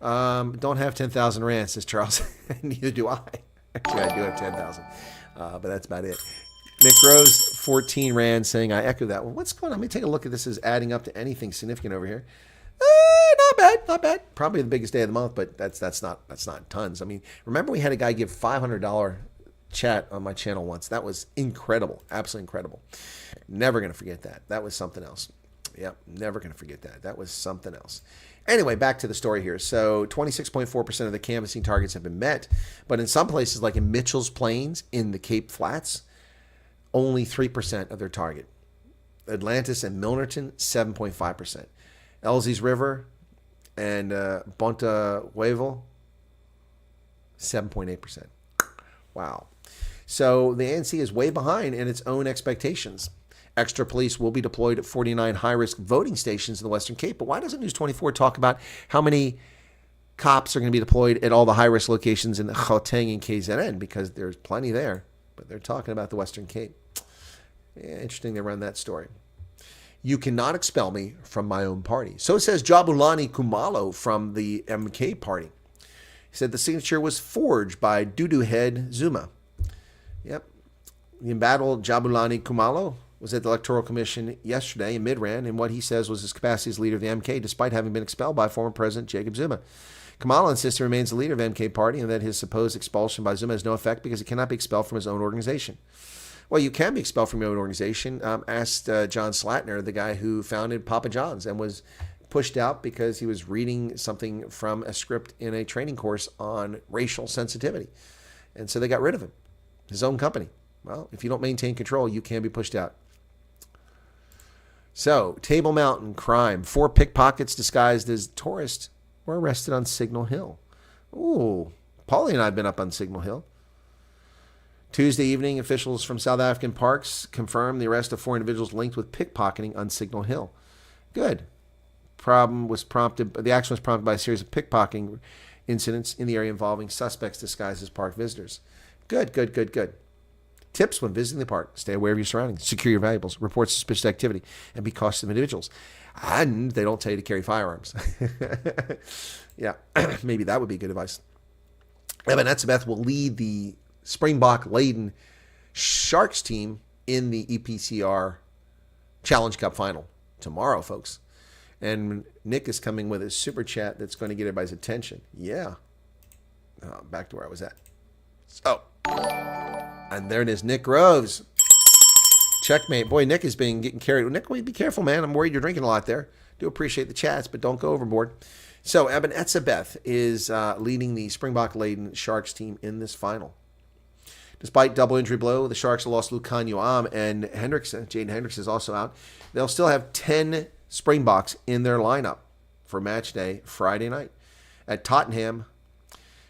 Don't have 10,000 rands, says Charles. Neither do I. Actually, I do have 10,000. But that's about it. Nick Rose, 14 rand, saying, I echo that. Well, what's going on? Let me take a look at this as adding up to anything significant over here. Not bad. Probably the biggest day of the month, but that's not tons. I mean, remember we had a guy give $500 chat on my channel once. That was incredible. Absolutely incredible. Never going to forget that. That was something else. Yep, never going to forget that. That was something else. Anyway, back to the story here. So 26.4% of the canvassing targets have been met, but in some places, like in Mitchell's Plains in the Cape Flats, only 3% of their target. Atlantis and Milnerton, 7.5%. Elsie's River and Bonta Huevo, 7.8%. Wow. So the ANC is way behind in its own expectations. Extra police will be deployed at 49 high-risk voting stations in the Western Cape. But why doesn't News 24 talk about how many cops are going to be deployed at all the high-risk locations in the Gauteng and KZN? Because there's plenty there. But they're talking about the Western Cape. Yeah, interesting they run that story. You cannot expel me from my own party. So says Jabulani Kumalo from the MK party. He said the signature was forged by Dudu head Zuma. Yep. The embattled Jabulani Kumalo was at the Electoral Commission yesterday in Midrand in what he says was his capacity as leader of the MK, despite having been expelled by former President Jacob Zuma. Kamala insists he remains the leader of the MK party and that his supposed expulsion by Zuma has no effect because he cannot be expelled from his own organization. Well, you can be expelled from your own organization. Asked John Slatner, the guy who founded Papa John's and was pushed out because he was reading something from a script in a training course on racial sensitivity. And so they got rid of him, his own company. Well, if you don't maintain control, you can be pushed out. So, Table Mountain crime. 4 pickpockets disguised as tourists were arrested on Signal Hill. Ooh, Paulie and I have been up on Signal Hill. Tuesday evening, officials from South African parks confirmed the arrest of 4 individuals linked with pickpocketing on Signal Hill. Good. The action was prompted by a series of pickpocketing incidents in the area involving suspects disguised as park visitors. Good. Tips when visiting the park. Stay aware of your surroundings. Secure your valuables. Report suspicious activity. And be cautious of individuals. And they don't tell you to carry firearms. Yeah, maybe that would be good advice. Evan Etzebeth will lead the Springbok-laden Sharks team in the EPCR Challenge Cup final tomorrow, folks. And Nick is coming with a super chat that's going to get everybody's attention. Yeah. Back to where I was at. So, and there it is, Nick Groves. Checkmate. Boy, Nick is getting carried. Nick, be careful, man. I'm worried you're drinking a lot there. Do appreciate the chats, but don't go overboard. So, Eben Etzebeth is leading the Springbok-laden Sharks team in this final. Despite double injury blow, the Sharks have lost Lucan Yoam and Jaden Hendricks is also out. They'll still have 10 Springboks in their lineup for match day Friday night. At Tottenham,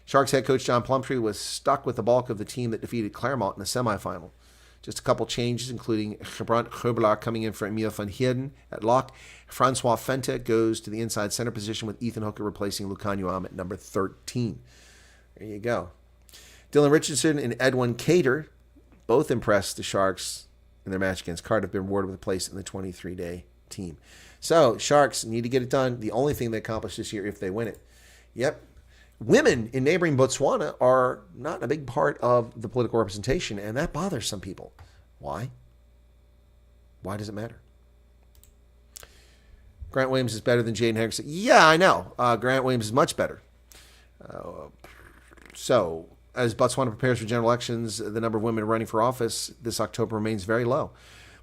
Sharks head coach John Plumtree was stuck with the bulk of the team that defeated Claremont in the semifinal. Just a couple changes, including Gebrant Geubelaar coming in for Emile van Heerden at lock. Francois Fente goes to the inside center position with Ethan Hooker replacing Lucan Yoam at number 13. There you go. Dylan Richardson and Edwin Cater both impressed the Sharks in their match against Cardiff, been rewarded with a place in the 23-day team. So, Sharks need to get it done. The only thing they accomplish this year if they win it. Yep. Women in neighboring Botswana are not a big part of the political representation, and that bothers some people. Why? Why does it matter? Grant Williams is better than Jaden Hendricks. Yeah, I know. Grant Williams is much better. So, as Botswana prepares for general elections, the number of women running for office this October remains very low.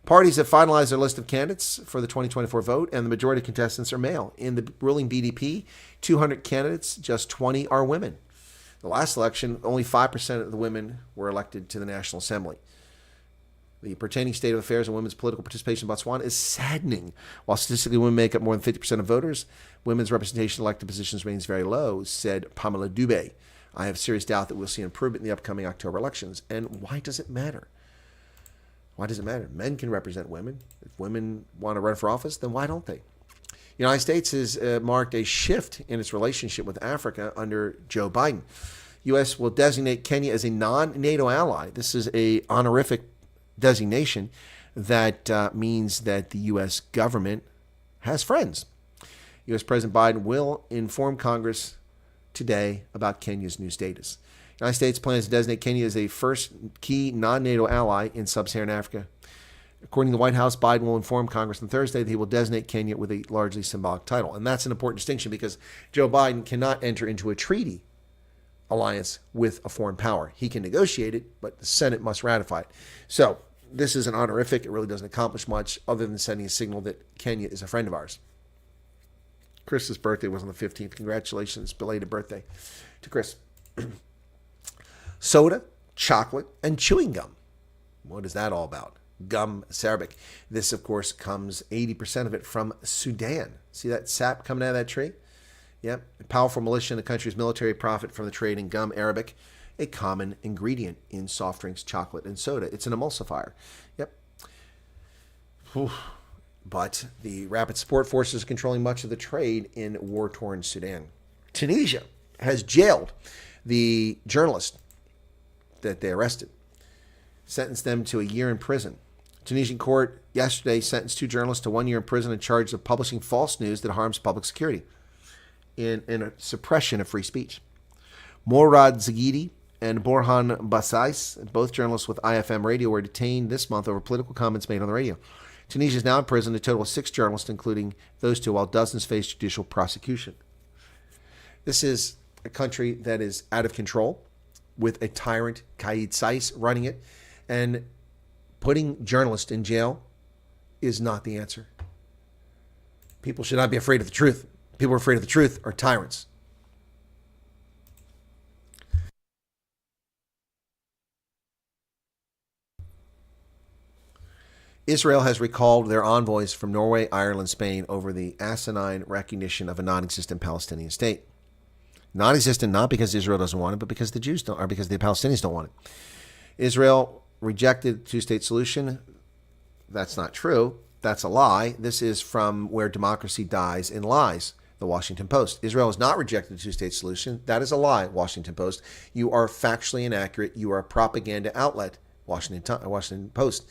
Parties have finalized their list of candidates for the 2024 vote, and the majority of contestants are male. In the ruling BDP, 200 candidates, just 20 are women. The last election, only 5% of the women were elected to the National Assembly. The pertaining state of affairs and women's political participation in Botswana is saddening. While statistically women make up more than 50% of voters, women's representation in elected positions remains very low, said Pamela Dube, I have serious doubt that we'll see improvement in the upcoming October elections. And why does it matter? Why does it matter? Men can represent women. If women want to run for office, then why don't they? The United States has marked a shift in its relationship with Africa under Joe Biden. U.S. will designate Kenya as a non-NATO ally. This is a honorific designation that means that the U.S. government has friends. U.S. President Biden will inform Congress today about Kenya's new status. The United States plans to designate Kenya as a first key non-NATO ally in sub-Saharan Africa. According to the White House, Biden will inform Congress on Thursday that he will designate Kenya with a largely symbolic title. And that's an important distinction because Joe Biden cannot enter into a treaty alliance with a foreign power. He can negotiate it, but the Senate must ratify it. So this is an honorific. It really doesn't accomplish much other than sending a signal that Kenya is a friend of ours. Chris's birthday was on the 15th. Congratulations, belated birthday to Chris. Soda, chocolate, and chewing gum. What is that all about? Gum Arabic. This, of course, comes 80% of it from Sudan. See that sap coming out of that tree? Yep. A powerful militia in the country's military profit from the trade in gum Arabic, a common ingredient in soft drinks, chocolate, and soda. It's an emulsifier. Yep. Whew. But the rapid support forces are controlling much of the trade in war-torn Sudan. Tunisia has jailed the journalist that they arrested, sentenced them to a year in prison. Tunisian court yesterday sentenced 2 journalists to 1 year in prison on charges of publishing false news that harms public security in a suppression of free speech. Morad Zagidi and Borhan Basais, both journalists with IFM radio, were detained this month over political comments made on the radio. Tunisia is now in prison, a total of 6 journalists, including those 2, while dozens face judicial prosecution. This is a country that is out of control, with a tyrant, Kais Saied, running it, and putting journalists in jail is not the answer. People should not be afraid of the truth. People who are afraid of the truth are tyrants. Israel has recalled their envoys from Norway, Ireland, Spain over the asinine recognition of a non-existent Palestinian state. Non-existent not because Israel doesn't want it, but because the Jews don't, or because the Palestinians don't want it. Israel rejected the two-state solution. That's not true. That's a lie. This is from Where Democracy Dies in Lies, the Washington Post. Israel has not rejected the two-state solution. That is a lie, Washington Post. You are factually inaccurate. You are a propaganda outlet, Washington Post.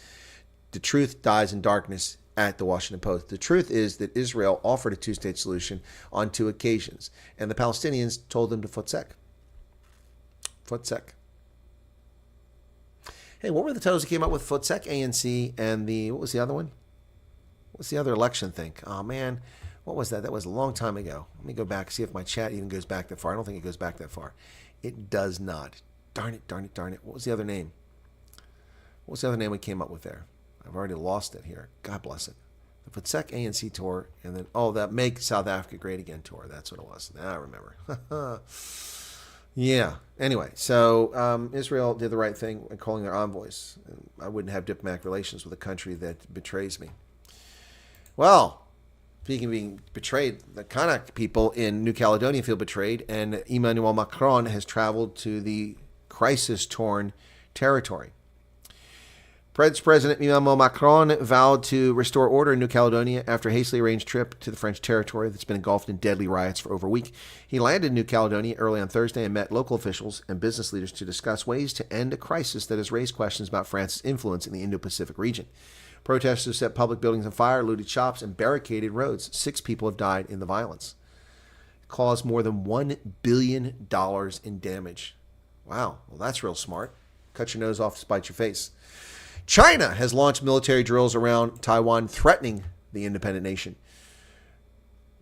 The truth dies in darkness at the Washington Post. The truth is that Israel offered a two-state solution on 2 occasions, and the Palestinians told them to fotsek. Fotsek. Hey, what were the titles that came up with fotsek, ANC, and what was the other one? What's the other election thing? Oh, man. What was that? That was a long time ago. Let me go back, see if my chat even goes back that far. I don't think it goes back that far. It does not. Darn it, darn it, darn it. What was the other name? What was the other name we came up with there? I've already lost it here. God bless it. The Fotsek ANC tour, and then, that Make South Africa Great Again tour. That's what it was. Now I remember. Yeah. Anyway, so Israel did the right thing in calling their envoys. I wouldn't have diplomatic relations with a country that betrays me. Well, speaking of being betrayed, the Kanak people in New Caledonia feel betrayed, and Emmanuel Macron has traveled to the crisis-torn territory. French President Emmanuel Macron vowed to restore order in New Caledonia after a hastily arranged trip to the French territory that's been engulfed in deadly riots for over a week. He landed in New Caledonia early on Thursday and met local officials and business leaders to discuss ways to end a crisis that has raised questions about France's influence in the Indo-Pacific region. Protesters set public buildings on fire, looted shops, and barricaded roads. 6 people have died in the violence. It caused more than $1 billion in damage. Wow, well, that's real smart. Cut your nose off to spite your face. China has launched military drills around Taiwan, threatening the independent nation,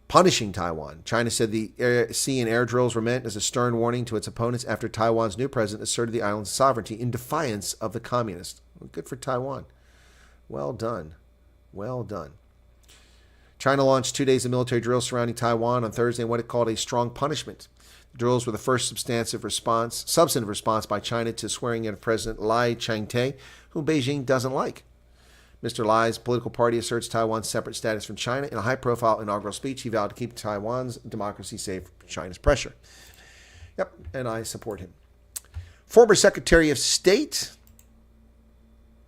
punishing Taiwan. China said the sea and air drills were meant as a stern warning to its opponents after Taiwan's new president asserted the island's sovereignty in defiance of the communists. Well, good for Taiwan. Well done. Well done. China launched 2 days of military drills surrounding Taiwan on Thursday in what it called a strong punishment. The drills were the first substantive response by China to swearing in of President Lai Ching-te, whom Beijing doesn't like. Mr. Lai's political party asserts Taiwan's separate status from China. In a high-profile inaugural speech, he vowed to keep Taiwan's democracy safe from China's pressure. Yep, and I support him. Former Secretary of State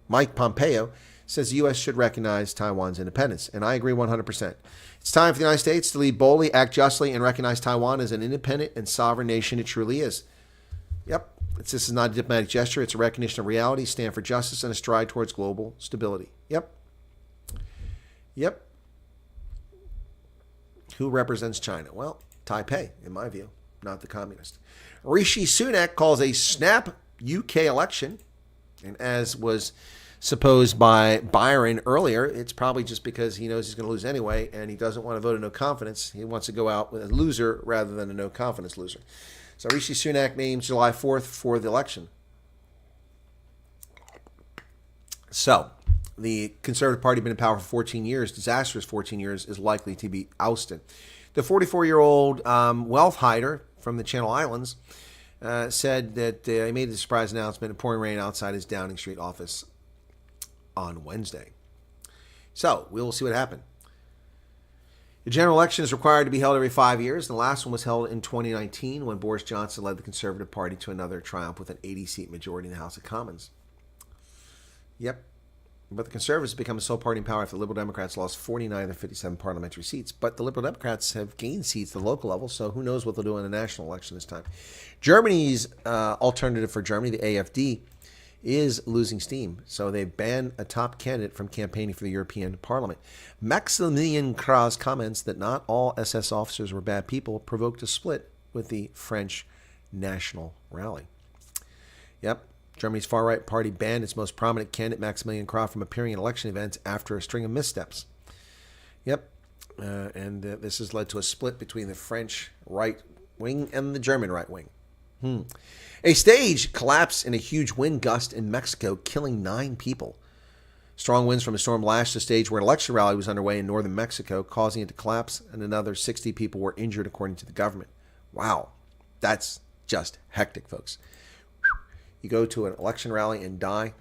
Mike Pompeo says the U.S. should recognize Taiwan's independence, and I agree 100%. It's time for the United States to lead boldly, act justly, and recognize Taiwan as an independent and sovereign nation it truly is. Yep, this is not a diplomatic gesture. It's a recognition of reality, stand for justice, and a stride towards global stability. Yep. Who represents China? Well, Taipei, in my view, not the communist. Rishi Sunak calls a snap UK election, and as was supposed by Byron earlier, it's probably just because he knows he's going to lose anyway, and he doesn't want to vote a no confidence. He wants to go out with a loser rather than a no confidence loser. So Rishi Sunak names July 4th for the election. So the Conservative Party been in power for 14 years, disastrous 14 years, is likely to be ousted. The 44-year-old wealth hider from the Channel Islands said that he made the surprise announcement of pouring rain outside his Downing Street office on Wednesday. So we'll see what happened. The general election is required to be held every 5 years. The last one was held in 2019 when Boris Johnson led the Conservative Party to another triumph with an 80-seat majority in the House of Commons. Yep. But the Conservatives have become a sole party in power after the Liberal Democrats lost 49 of their 57 parliamentary seats. But the Liberal Democrats have gained seats at the local level, so who knows what they'll do in the national election this time. Germany's alternative for Germany, the AfD, is losing steam. So they banned a top candidate from campaigning for the European Parliament. Maximilian Krah's comments that not all SS officers were bad people provoked a split with the French National Rally. Yep. Germany's far-right party banned its most prominent candidate, Maximilian Krah, from appearing in election events after a string of missteps. Yep. And this has led to a split between the French right wing and the German right wing. A stage collapsed in a huge wind gust in Mexico, killing 9 people. Strong winds from a storm lashed the stage where an election rally was underway in northern Mexico, causing it to collapse, and another 60 people were injured, according to the government. Wow. That's just hectic, folks. You go to an election rally and die.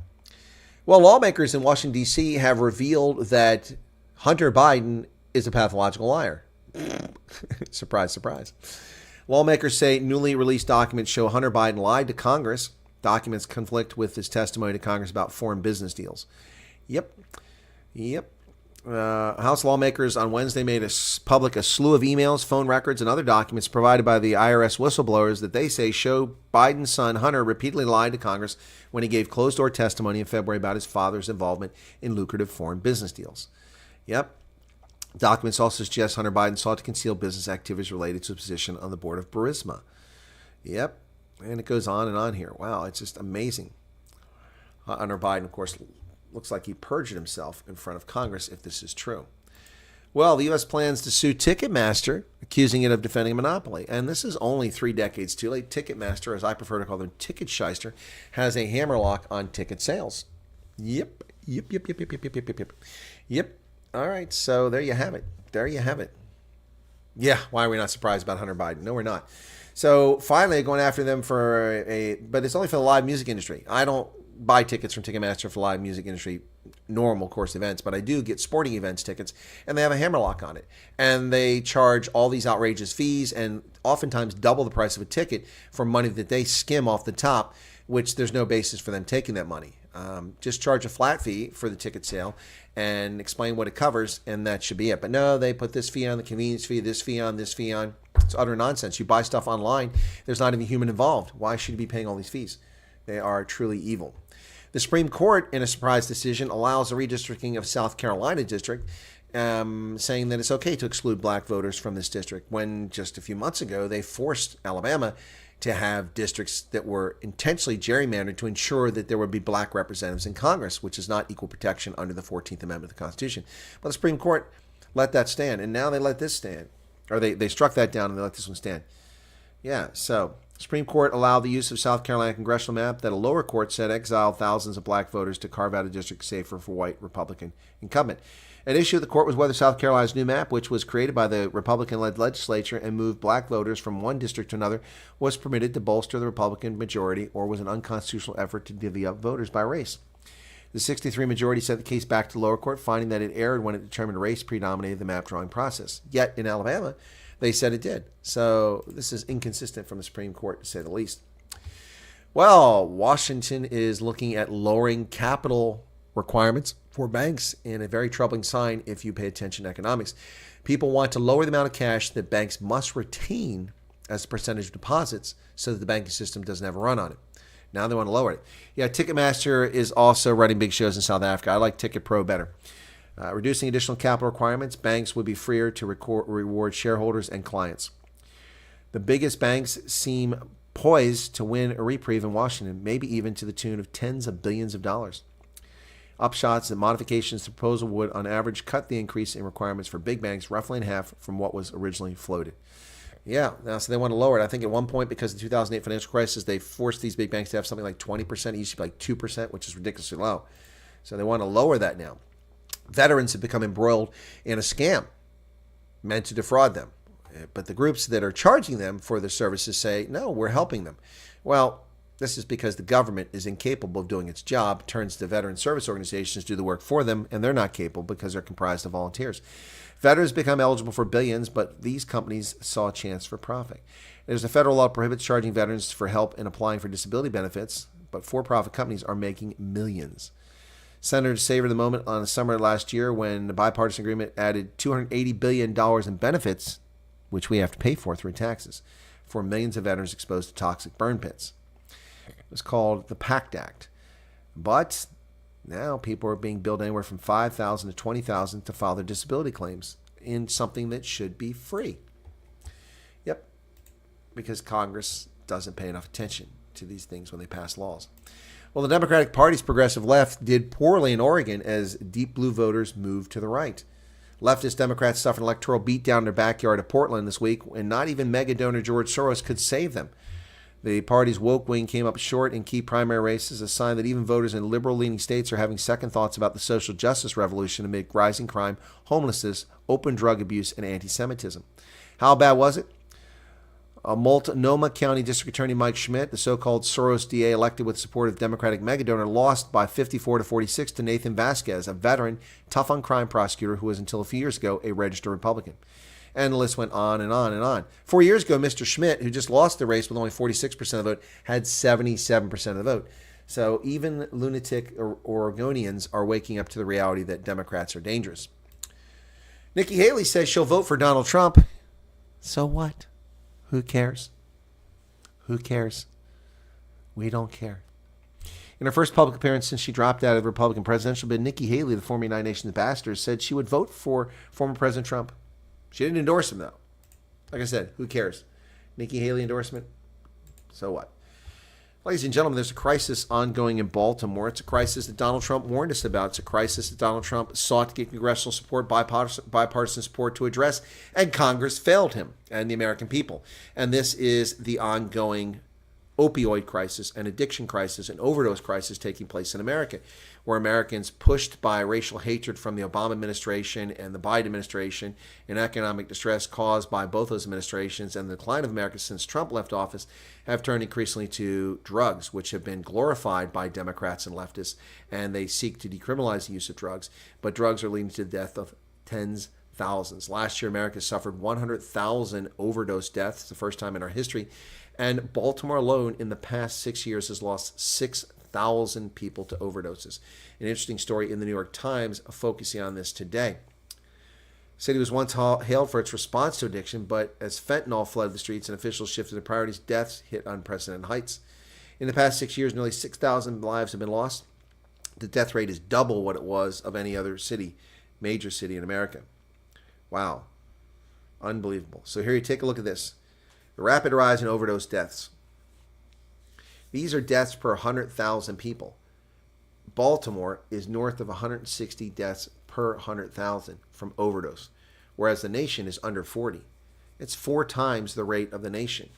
Well, lawmakers in Washington, D.C. have revealed that Hunter Biden is a pathological liar. Surprise, surprise. Lawmakers say newly released documents show Hunter Biden lied to Congress. Documents conflict with his testimony to Congress about foreign business deals. Yep. House lawmakers on Wednesday made public a slew of emails, phone records, and other documents provided by the IRS whistleblowers that they say show Biden's son Hunter repeatedly lied to Congress when he gave closed-door testimony in February about his father's involvement in lucrative foreign business deals. Yep. Documents also suggest Hunter Biden sought to conceal business activities related to his position on the board of Burisma. Yep. And it goes on and on here. Wow, it's just amazing. Hunter Biden, of course, looks like he perjured himself in front of Congress if this is true. Well, the U.S. plans to sue Ticketmaster, accusing it of defending a monopoly. And this is only 3 decades too late. Ticketmaster, as I prefer to call them, Ticket Shyster, has a hammerlock on ticket sales. Yep. All right, so there you have it. Yeah, why are we not surprised about Hunter Biden? No, we're not. So finally, going after them but it's only for the live music industry. I don't buy tickets from Ticketmaster for live music industry normal course events, but I do get sporting events tickets, and they have a hammerlock on it. And they charge all these outrageous fees and oftentimes double the price of a ticket for money that they skim off the top, which there's no basis for them taking that money. Just charge a flat fee for the ticket sale and explain what it covers, and that should be it. But no, they put this fee on, the convenience fee, this fee on, this fee on. It's utter nonsense. You buy stuff online, there's not even a human involved. Why should you be paying all these fees? They are truly evil. The Supreme Court, in a surprise decision, allows the redistricting of South Carolina district, saying that it's okay to exclude black voters from this district, when just a few months ago they forced Alabama to have districts that were intentionally gerrymandered to ensure that there would be black representatives in Congress, which is not equal protection under the 14th Amendment of the Constitution. But the Supreme Court let that stand, and now they let this stand. Or they struck that down and they let this one stand. Yeah, so Supreme Court allowed the use of South Carolina congressional map that a lower court said exiled thousands of black voters to carve out a district safer for white Republican incumbent. An issue of the court was whether South Carolina's new map, which was created by the Republican-led legislature and moved black voters from one district to another, was permitted to bolster the Republican majority or was an unconstitutional effort to divvy up voters by race. The 63 majority sent the case back to the lower court, finding that it erred when it determined race predominated the map drawing process. Yet, in Alabama, They said it did. So this is inconsistent from the Supreme Court, to say the least. Well, Washington is looking at lowering capital requirements for banks, in a very troubling sign if you pay attention to economics. People want to lower the amount of cash that banks must retain as a percentage of deposits so that the banking system doesn't have a run on it. Now they want to lower it. Yeah, Ticketmaster is also running big shows in South Africa. I like Ticket Pro better. Reducing additional capital requirements, banks would be freer to reward shareholders and clients. The biggest banks seem poised to win a reprieve in Washington, maybe even to the tune of tens of billions of dollars. Upshots and modifications to the proposal would, on average, cut the increase in requirements for big banks roughly in half from what was originally floated. Yeah, now so they want to lower it. I think at one point, because of the 2008 financial crisis, they forced these big banks to have something like 20%. It used to be like 2%, which is ridiculously low. So they want to lower that now. Veterans have become embroiled in a scam meant to defraud them. But the groups that are charging them for their services say, no, we're helping them. Well, this is because the government is incapable of doing its job, turns to veteran service organizations to do the work for them, and they're not capable because they're comprised of volunteers. Veterans become eligible for billions, but these companies saw a chance for profit. There's a federal law that prohibits charging veterans for help in applying for disability benefits, but for-profit companies are making millions. Senators savored the moment on the summer last year when the bipartisan agreement added $280 billion in benefits, which we have to pay for through taxes, for millions of veterans exposed to toxic burn pits. It was called the PACT Act. But now people are being billed anywhere from $5,000 to $20,000 to file their disability claims in something that should be free. Yep, because Congress doesn't pay enough attention to these things when they pass laws. Well, the Democratic Party's progressive left did poorly in Oregon as deep blue voters moved to the right. Leftist Democrats suffered an electoral beatdown in their backyard of Portland this week, and not even mega donor George Soros could save them. The party's woke wing came up short in key primary races, a sign that even voters in liberal-leaning states are having second thoughts about the social justice revolution amid rising crime, homelessness, open drug abuse, and anti-Semitism. How bad was it? Multnomah County District Attorney Mike Schmidt, the so-called Soros DA elected with support of Democratic megadonor, lost by 54 to 46 to Nathan Vasquez, a veteran, tough-on-crime prosecutor who was until a few years ago a registered Republican. And the list went on and on and on. 4 years ago, Mr. Schmidt, who just lost the race with only 46% of the vote, had 77% of the vote. So even lunatic Oregonians are waking up to the reality that Democrats are dangerous. Nikki Haley says she'll vote for Donald Trump. So what? Who cares? Who cares? We don't care. In her first public appearance since she dropped out of the Republican presidential bid, Nikki Haley, the former United Nations ambassador, said she would vote for former President Trump. She didn't endorse him, though. Like I said, who cares? Nikki Haley endorsement? So what? Ladies and gentlemen, there's a crisis ongoing in Baltimore. It's a crisis that Donald Trump warned us about. It's a crisis that Donald Trump sought to get congressional support, bipartisan support to address, and Congress failed him and the American people. And this is the ongoing opioid crisis, an addiction crisis, an overdose crisis taking place in America, where Americans, pushed by racial hatred from the Obama administration and the Biden administration and economic distress caused by both those administrations and the decline of America since Trump left office, have turned increasingly to drugs, which have been glorified by Democrats and leftists, and they seek to decriminalize the use of drugs. But drugs are leading to the death of tens, thousands. Last year, America suffered 100,000 overdose deaths, the first time in our history. And Baltimore alone in the past 6 years has lost 6,000 people to overdoses. An interesting story in the New York Times focusing on this today. The city was once hailed for its response to addiction, but as fentanyl flooded the streets and officials shifted their priorities, deaths hit unprecedented heights. In the past 6 years, nearly 6,000 lives have been lost. The death rate is double what it was of any other city, major city in America. Wow. Unbelievable. So here you take a look at this. The rapid rise in overdose deaths. These are deaths per 100,000 people. Baltimore is north of 160 deaths per 100,000 from overdose, whereas the nation is under 40. It's 4 times the rate of the nation.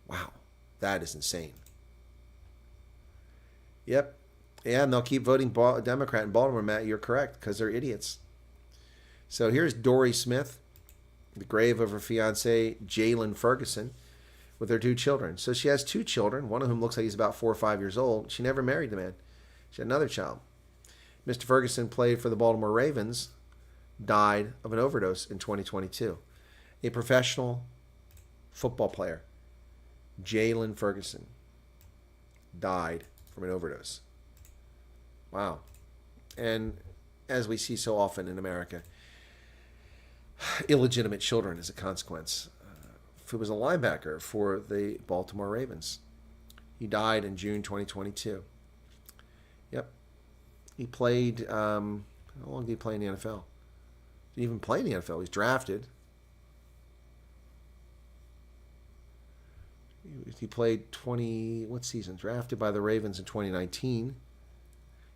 Wow, that is insane. Yep. Yeah, and they'll keep voting Democrat in Baltimore, Matt. You're correct, because they're idiots. So here's Dory Smith, the grave of her fiancé, Jalen Ferguson, with their 2 children. So she has 2 children, one of whom looks like he's about 4 or 5 years old. She never married the man. She had another child. Mr. Ferguson played for the Baltimore Ravens, died of an overdose in 2022. A professional football player, Jalen Ferguson, died from an overdose. Wow. And as we see so often in America, illegitimate children as a consequence. He was a linebacker for the Baltimore Ravens. He died in June 2022. Yep. He played, how long did he play in the NFL? Didn't even play in the NFL. He was drafted. He played 20 season? Drafted by the Ravens in 2019.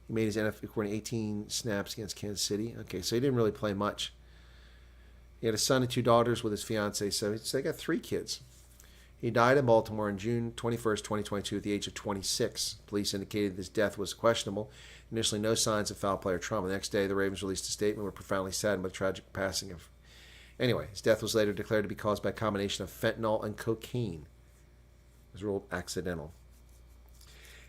He made his NFL according 18 snaps against Kansas City. Okay, so he didn't really play much. He had a son and 2 daughters with his fiancee, so they got 3 kids. He died in Baltimore on June 21st, 2022 at the age of 26. Police indicated his death was questionable. Initially, no signs of foul play or trauma. The next day, the Ravens released a statement. Were profoundly saddened by the tragic passing of... Anyway, his death was later declared to be caused by a combination of fentanyl and cocaine. It was ruled accidental.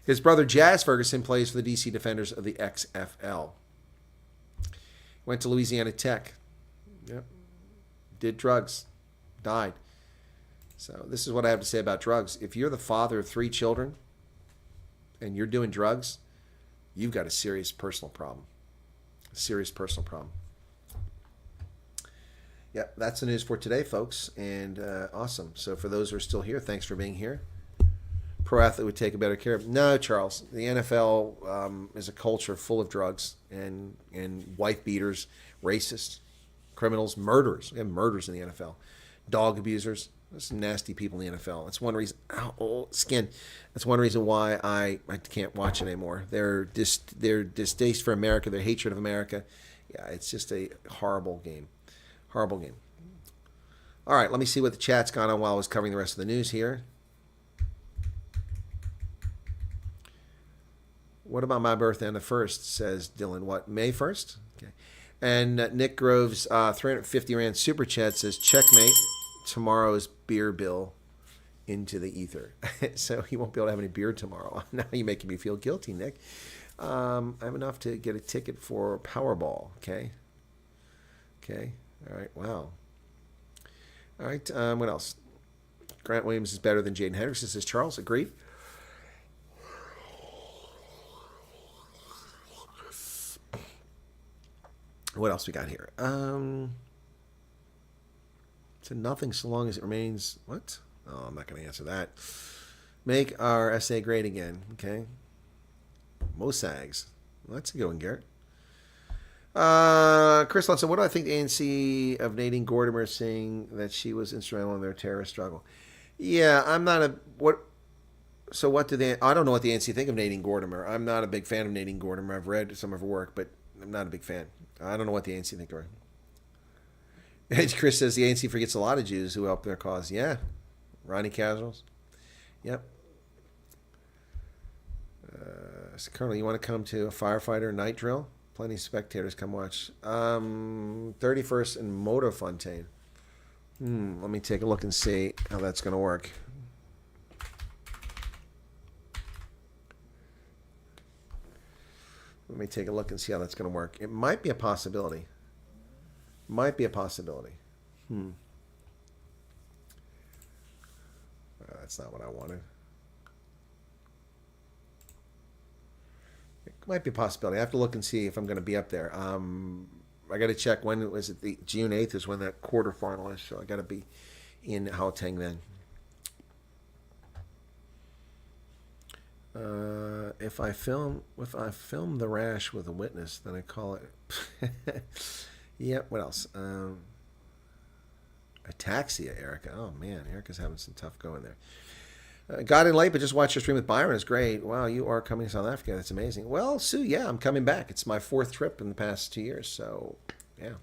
His brother Jazz Ferguson plays for the D.C. Defenders of the XFL. Went to Louisiana Tech. Yep. Did drugs. Died. So this is what I have to say about drugs. If you're the father of 3 children and you're doing drugs, you've got a serious personal problem. A serious personal problem. Yeah, that's the news for today, folks. And awesome. So for those who are still here, thanks for being here. Pro athlete would take a better care of. No, Charles. The NFL is a culture full of drugs and wife beaters, racists, criminals, murderers. We have murders in the NFL. Dog abusers. There's some nasty people in the NFL. That's one reason. Skin. That's one reason why I can't watch it anymore. Their distaste for America, their hatred of America. Yeah, it's just a horrible game. Horrible game. All right, let me see what the chat's gone on while I was covering the rest of the news here. What about my birthday on the 1st, says Dylan. What, May 1st? Okay. And Nick Groves, 350 Rand Super Chat says, checkmate, tomorrow's beer bill into the ether. So he won't be able to have any beer tomorrow. Now you're making me feel guilty, Nick. I have enough to get a ticket for Powerball, okay? Okay. All right, wow. All right, what else? Grant Williams is better than Jaden Hendrickson, says Charles. Agreed. What else we got here? So nothing so long as it remains... What? Oh, I'm not going to answer that. Make our essay great again, okay? Mosags. Well, that's a good one, Garrett. Chris Lutz, what do I think the ANC of Nadine Gordimer saying that she was instrumental in their terrorist struggle? Yeah, I'm not a... So what do they... I don't know what the ANC think of Nadine Gordimer. I'm not a big fan of Nadine Gordimer. I've read some of her work, but I'm not a big fan. I don't know what the ANC think of her. Chris says the ANC forgets a lot of Jews who helped their cause. Yeah. Ronnie Casuals. Yep. So Colonel, you want to come to a firefighter night drill? Plenty of spectators come watch. 31st in Motorfontein. Let me take a look and see how that's going to work. Let me take a look and see how that's going to work. It might be a possibility. Might be a possibility. That's not what I wanted. It might be a possibility. I have to look and see if I'm going to be up there. I got to check when was it. The June 8th is when that quarterfinal is, so I got to be in Gauteng then. If I film the rash with a witness, then I call it. Yep. What else? Ataxia, Erica. Oh man, Erica's having some tough going there. Got in late, but just watched your stream with Byron. It's great. Wow, you are coming to South Africa. That's amazing. Well, Sue, yeah, I'm coming back. It's my 4th trip in the past 2 years. So, yeah.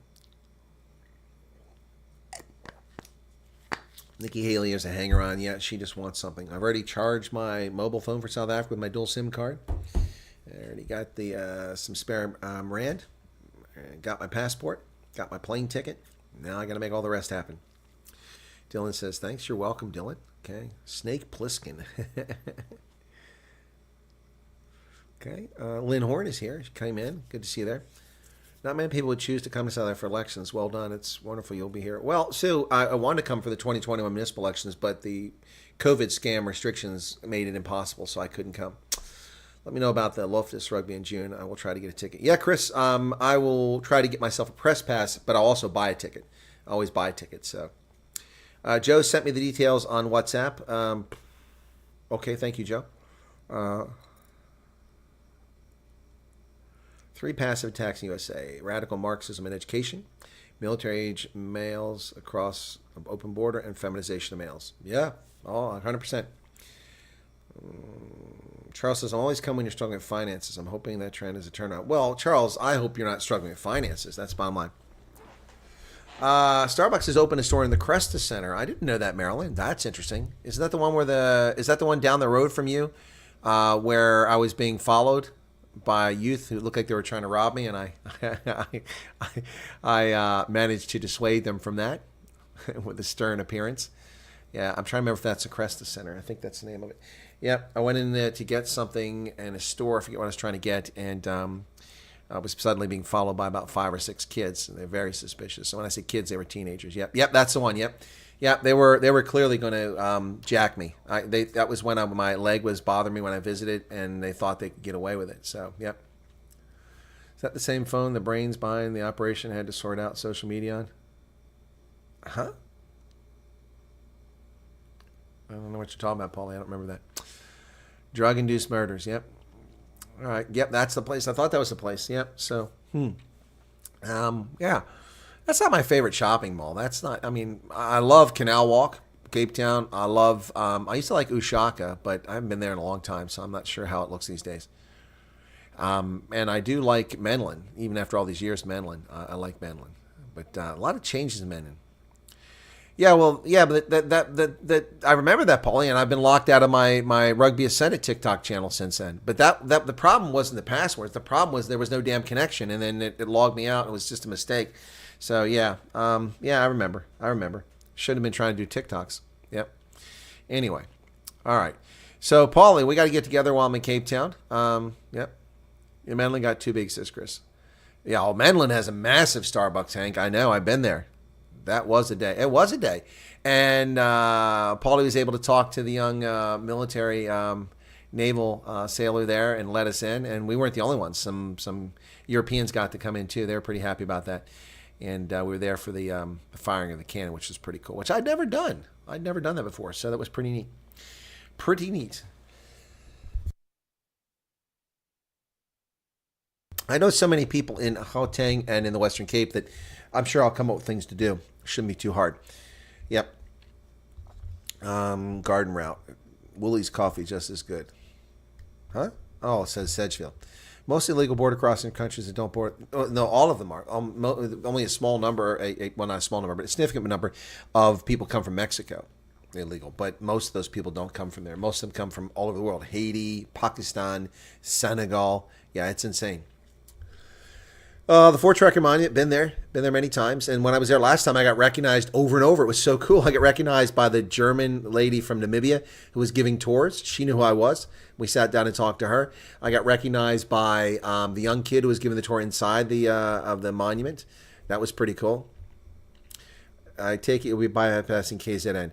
Nikki Haley is a hanger-on. Yeah, she just wants something. I've already charged my mobile phone for South Africa with my dual SIM card. I already got the some spare rand. Got my passport. Got my plane ticket. Now I got to make all the rest happen. Dylan says, thanks. You're welcome, Dylan. Okay. Snake Plissken. Okay. Lynn Horn is here. She came in. Good to see you there. Not many people would choose to come to South Africa for elections. Well done. It's wonderful you'll be here. Well, Sue, I wanted to come for the 2021 municipal elections, but the COVID scam restrictions made it impossible, so I couldn't come. Let me know about the Loftus Rugby in June. I will try to get a ticket. Yeah, Chris, I will try to get myself a press pass, but I'll also buy a ticket. I always buy a ticket. So, Joe sent me the details on WhatsApp. Okay, thank you, Joe. 3 passive attacks in USA. Radical Marxism in education. Military-age males across open border and feminization of males. Yeah, 100%. Charles says, always come when you're struggling with finances. I'm hoping that trend is a turnaround. Well, Charles, I hope you're not struggling with finances. That's bottom line. Starbucks has opened a store in the Cresta Center. I didn't know that, Maryland. That's interesting. Is that the one is that the one down the road from you, where I was being followed by youth who looked like they were trying to rob me, and I managed to dissuade them from that with a stern appearance. Yeah, I'm trying to remember if that's the Cresta Center. I think that's the name of it. Yep, I went in there to get something in a store. I forget what I was trying to get, and I was suddenly being followed by about 5 or 6 kids. And they're very suspicious. So when I say kids, they were teenagers. Yep, that's the one. Yep, they were clearly going to jack me. That was when my leg was bothering me when I visited, and they thought they could get away with it. So yep. Is that the same phone the brains behind the operation had to sort out social media on? Huh? I don't know what you're talking about, Paulie. I don't remember that. Drug-induced murders. Yep. All right. Yep, that's the place. I thought that was the place. Yep. So, yeah. That's not my favorite shopping mall. That's not. I mean, I love Canal Walk, Cape Town. I love. I used to like Ushaka, but I haven't been there in a long time, so I'm not sure how it looks these days. And I do like Menlyn, even after all these years. Menlyn, I like Menlyn, but a lot of changes in Menlyn. Yeah, well, yeah, but that I remember that, Paulie, and I've been locked out of my Rugby Ascendant TikTok channel since then. But that the problem wasn't the passwords. The problem was there was no damn connection, and then it logged me out. It was just a mistake. So yeah, I remember. Should have been trying to do TikToks. Yep. Anyway, all right. So Paulie, we got to get together while I'm in Cape Town. Yep. Yeah, Menlyn got too big, says Chris. Yeah, well, Menlyn has a massive Starbucks tank. I know. I've been there. That was a day. It was a day. And Paulie was able to talk to the young military naval sailor there and let us in. And we weren't the only ones. Some Europeans got to come in too. They were pretty happy about that. And we were there for the firing of the cannon, which was pretty cool, which I'd never done. I'd never done that before. So that was pretty neat. Pretty neat. I know so many people in Gauteng and in the Western Cape that I'm sure I'll come up with things to do. Shouldn't be too hard. Yep. Garden route. Woolies coffee just as good. Huh? Oh, it says Sedgefield. Mostly legal border crossing countries that don't board. Oh, no, all of them are. Only a small number, well, not a small number, but a significant number of people come from Mexico. Illegal. But most of those people don't come from there. Most of them come from all over the world. Haiti, Pakistan, Senegal. Yeah, it's insane. The four-tracker monument, been there many times. And when I was there last time, I got recognized over and over. It was so cool. I got recognized by the German lady from Namibia who was giving tours. She knew who I was. We sat down and talked to her. I got recognized by the young kid who was giving the tour inside of the monument. That was pretty cool. I take it we'll be bypassing KZN.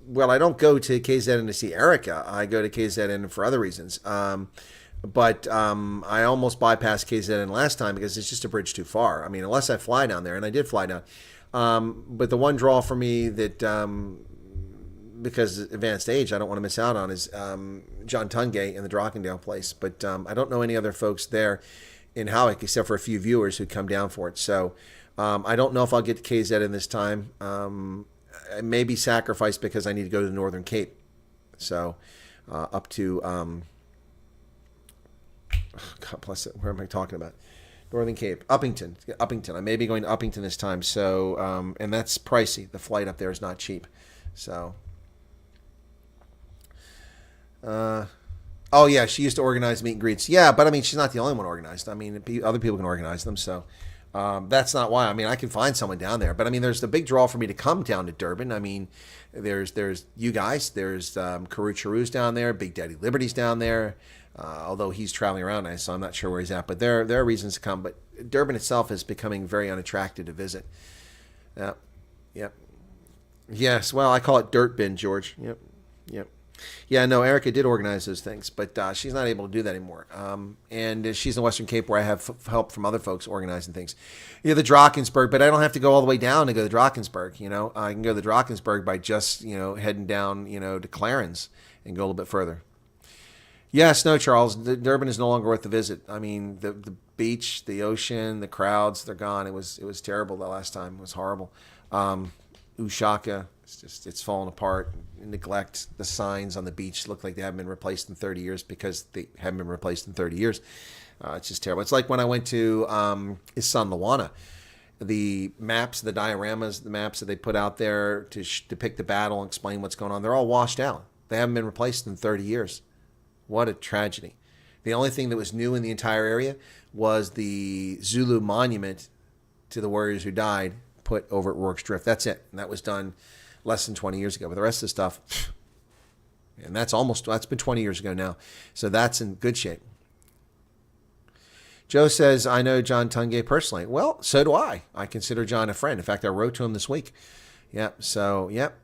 Well, I don't go to KZN to see Erica. I go to KZN for other reasons. But I almost bypassed KZN last time because it's just a bridge too far. I mean, unless I fly down there, and I did fly down. But the one draw for me that, because advanced age, I don't want to miss out on is John Tungay in the Drockendale place. But I don't know any other folks there in Howick except for a few viewers who come down for it. So I don't know if I'll get to KZN this time. I may be sacrificed because I need to go to the Northern Cape. So up to... God bless it. Where am I talking about? Northern Cape. Uppington. I may be going to Uppington this time. So, and that's pricey. The flight up there is not cheap. So, oh yeah, she used to organize meet and greets. Yeah, but I mean, she's not the only one organized. I mean, other people can organize them. So, that's not why. I mean, I can find someone down there. But I mean, there's the big draw for me to come down to Durban. I mean, there's you guys. There's Karoo Charoos down there. Big Daddy Liberty's down there. although he's traveling around, so I'm not sure where he's at. But there are reasons to come. But Durban itself is becoming very unattractive to visit. Yep. Yep. Yes. Well, I call it dirt bin, George. Yep. Yep. Yeah, no, Erica did organize those things, but she's not able to do that anymore. And she's in the Western Cape where I have help from other folks organizing things. The Drakensberg, but I don't have to go all the way down to go to Drakensberg. I can go to the Drakensberg by just, heading down, to Clarence and go a little bit further. Yes, no, Charles, Durban is no longer worth the visit. I mean, the beach, the ocean, the crowds, they're gone. It was terrible the last time. It was horrible. Ushaka, it's fallen apart. Neglect. The signs on the beach look like they haven't been replaced in 30 years because they haven't been replaced in 30 years. It's just terrible. It's like when I went to Isandlwana. The maps, the dioramas, the maps that they put out there to depict the battle and explain what's going on, they're all washed out. They haven't been replaced in 30 years. What a tragedy. The only thing that was new in the entire area was the Zulu monument to the warriors who died put over at Rorke's Drift. That's it. And that was done less than 20 years ago. But the rest of the stuff, and that's been 20 years ago now. So that's in good shape. Joe says, I know John Tungay personally. Well, so do I. I consider John a friend. In fact, I wrote to him this week. Yep. So, yep.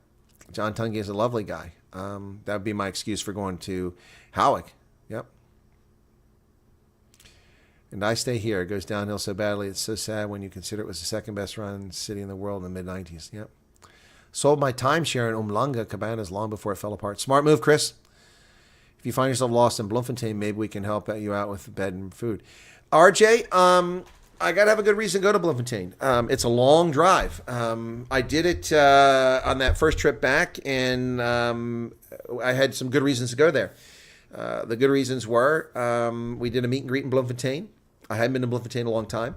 John Tungay is a lovely guy. That would be my excuse for going to Howick. Yep. And I stay here. It goes downhill so badly. It's so sad when you consider it was the second best run city in the world in the mid-90s. Yep. Sold my timeshare in Umhlanga Cabanas long before it fell apart. Smart move, Chris. If you find yourself lost in Bloemfontein, maybe we can help you out with bed and food. RJ, I got to have a good reason to go to Bloemfontein. It's a long drive. I did it on that first trip back, and I had some good reasons to go there. The good reasons were we did a meet and greet in Bloemfontein. I hadn't been to Bloemfontein in a long time.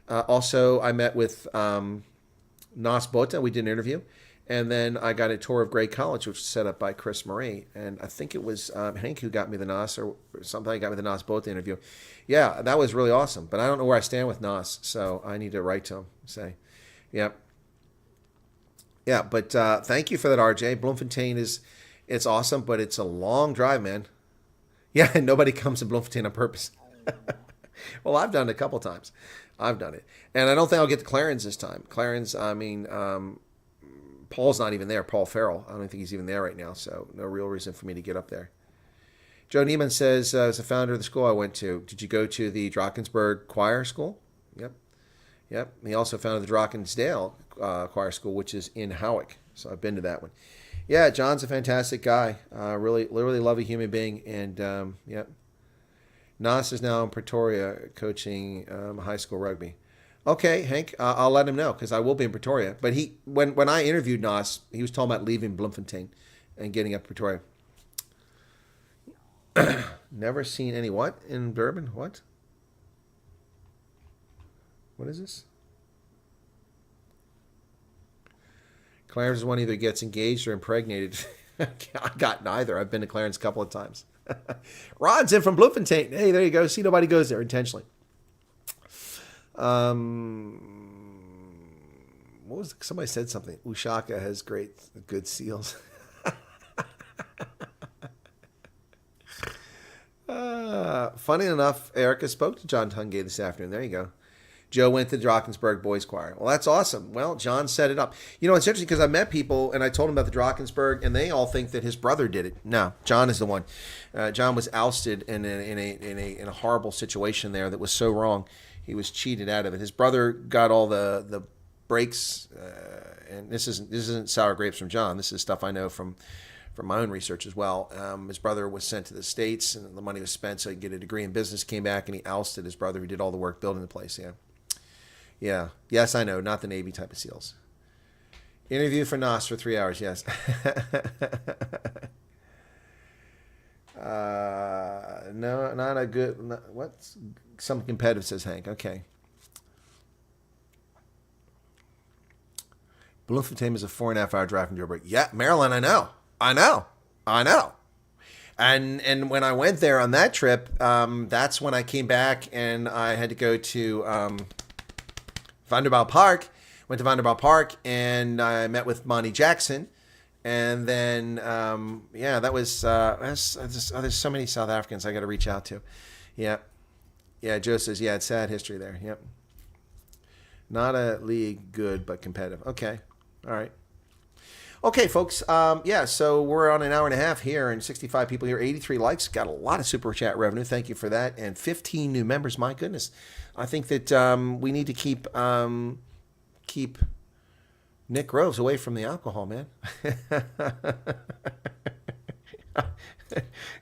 Also, I met with Nas Botha. We did an interview. And then I got a tour of Grey College, which was set up by Chris Marie. And I think it was Hank who got me the Nas, or something got me the Nas Botha interview. Yeah, that was really awesome. But I don't know where I stand with Nas, so I need to write to him and say, yep. Yeah, but thank you for that, RJ. Bloemfontein it's awesome, but it's a long drive, man. Yeah, nobody comes to Bloemfontein on purpose. Well, I've done it a couple times. I've done it. And I don't think I'll get to Clarence this time. Clarence, I mean, Paul's not even there, Paul Farrell. I don't think he's even there right now, so no real reason for me to get up there. Joe Neiman says, as the founder of the school I went to, did you go to the Drakensberg Choir School? Yep. Yep. He also founded the Drakensdale Choir School, which is in Howick. So I've been to that one. Yeah, John's a fantastic guy. Really lovely human being. And, yep. Nas is now in Pretoria coaching high school rugby. Okay, Hank, I'll let him know because I will be in Pretoria. But when I interviewed Nas, he was talking about leaving Bloemfontein and getting up to Pretoria. Never seen any what in Durban? What? What is this? Clarence is one either gets engaged or impregnated. I got neither. I've been to Clarence a couple of times. Rod's in from Bloemfontein. Hey, there you go. See, nobody goes there intentionally. What was somebody said something? Ushaka has good seals. Funny enough, Erica spoke to John Tungay this afternoon. There you go. Joe went to the Drakensberg Boys Choir. Well, that's awesome. Well, John set it up. You know, it's interesting because I met people and I told them about the Drakensberg, and they all think that his brother did it. No, John is the one. John was ousted in a horrible situation there that was so wrong. He was cheated out of it. His brother got all the breaks, and this isn't sour grapes from John. This is stuff I know from my own research as well. His brother was sent to the States, and the money was spent so he could get a degree in business. Came back, and he ousted his brother who did all the work building the place. Yeah. Yeah. Yes, I know. Not the Navy type of SEALs. Interview for Nas for 3 hours. Yes. No, not a good. What's something competitive? Says Hank. Okay. Bloemfontein is a 4.5 hour drive from Joburg. Yeah, Maryland. I know. And when I went there on that trip, that's when I came back and I had to go to Vanderbilt Park. Went to Vanderbilt Park and I met with Monty Jackson And then, yeah, that was, there's so many South Africans I got to reach out to. Yeah. Yeah, Joe says, yeah, it's sad history there. Yep. Not a league good, but competitive. Okay. All right. Okay, folks. Yeah, so we're on an hour and a half here and 65 people here, 83 likes. Got a lot of super chat revenue. Thank you for that. And 15 new members. My goodness. I think that we need to keep Nick Groves away from the alcohol, man.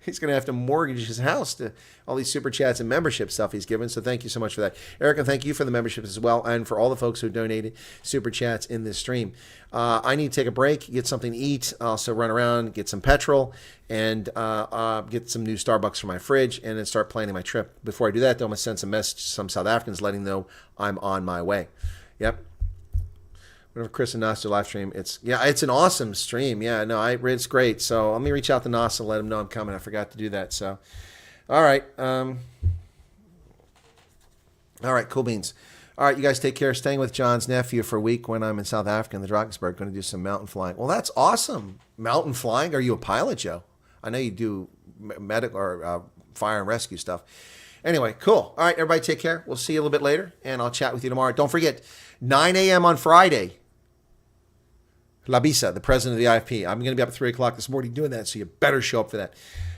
He's going to have to mortgage his house to all these super chats and membership stuff he's given. So thank you so much for that. Erica, thank you for the membership as well. And for all the folks who donated super chats in this stream. I need to take a break, get something to eat, also run around, get some petrol, and get some new Starbucks for my fridge, and then start planning my trip. Before I do that, though, I'm going to send some message to some South Africans letting them know I'm on my way. Yep. Whatever Chris and Nas do live stream, it's an awesome stream. Yeah, no, it's great. So let me reach out to Nas and let him know I'm coming. I forgot to do that. So, all right, cool beans. All right, you guys take care. Staying with John's nephew for a week when I'm in South Africa in the Drakensberg. Going to do some mountain flying. Well, that's awesome. Mountain flying? Are you a pilot, Joe? I know you do medical or fire and rescue stuff. Anyway, cool. All right, everybody take care. We'll see you a little bit later, and I'll chat with you tomorrow. Don't forget, 9 a.m. on Friday, Labisa, the president of the IFP. I'm going to be up at 3 o'clock this morning doing that, so you better show up for that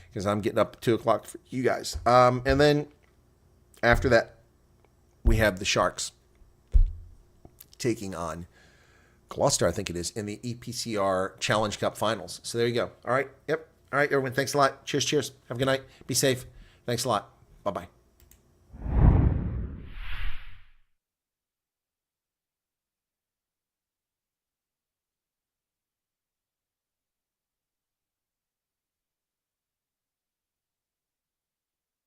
because I'm getting up at 2 o'clock for you guys. And then after that, we have the Sharks taking on Gloucester, I think it is, in the EPCR Challenge Cup Finals. So there you go. All right. Yep. All right, everyone. Thanks a lot. Cheers, cheers. Have a good night. Be safe. Thanks a lot. Bye-bye.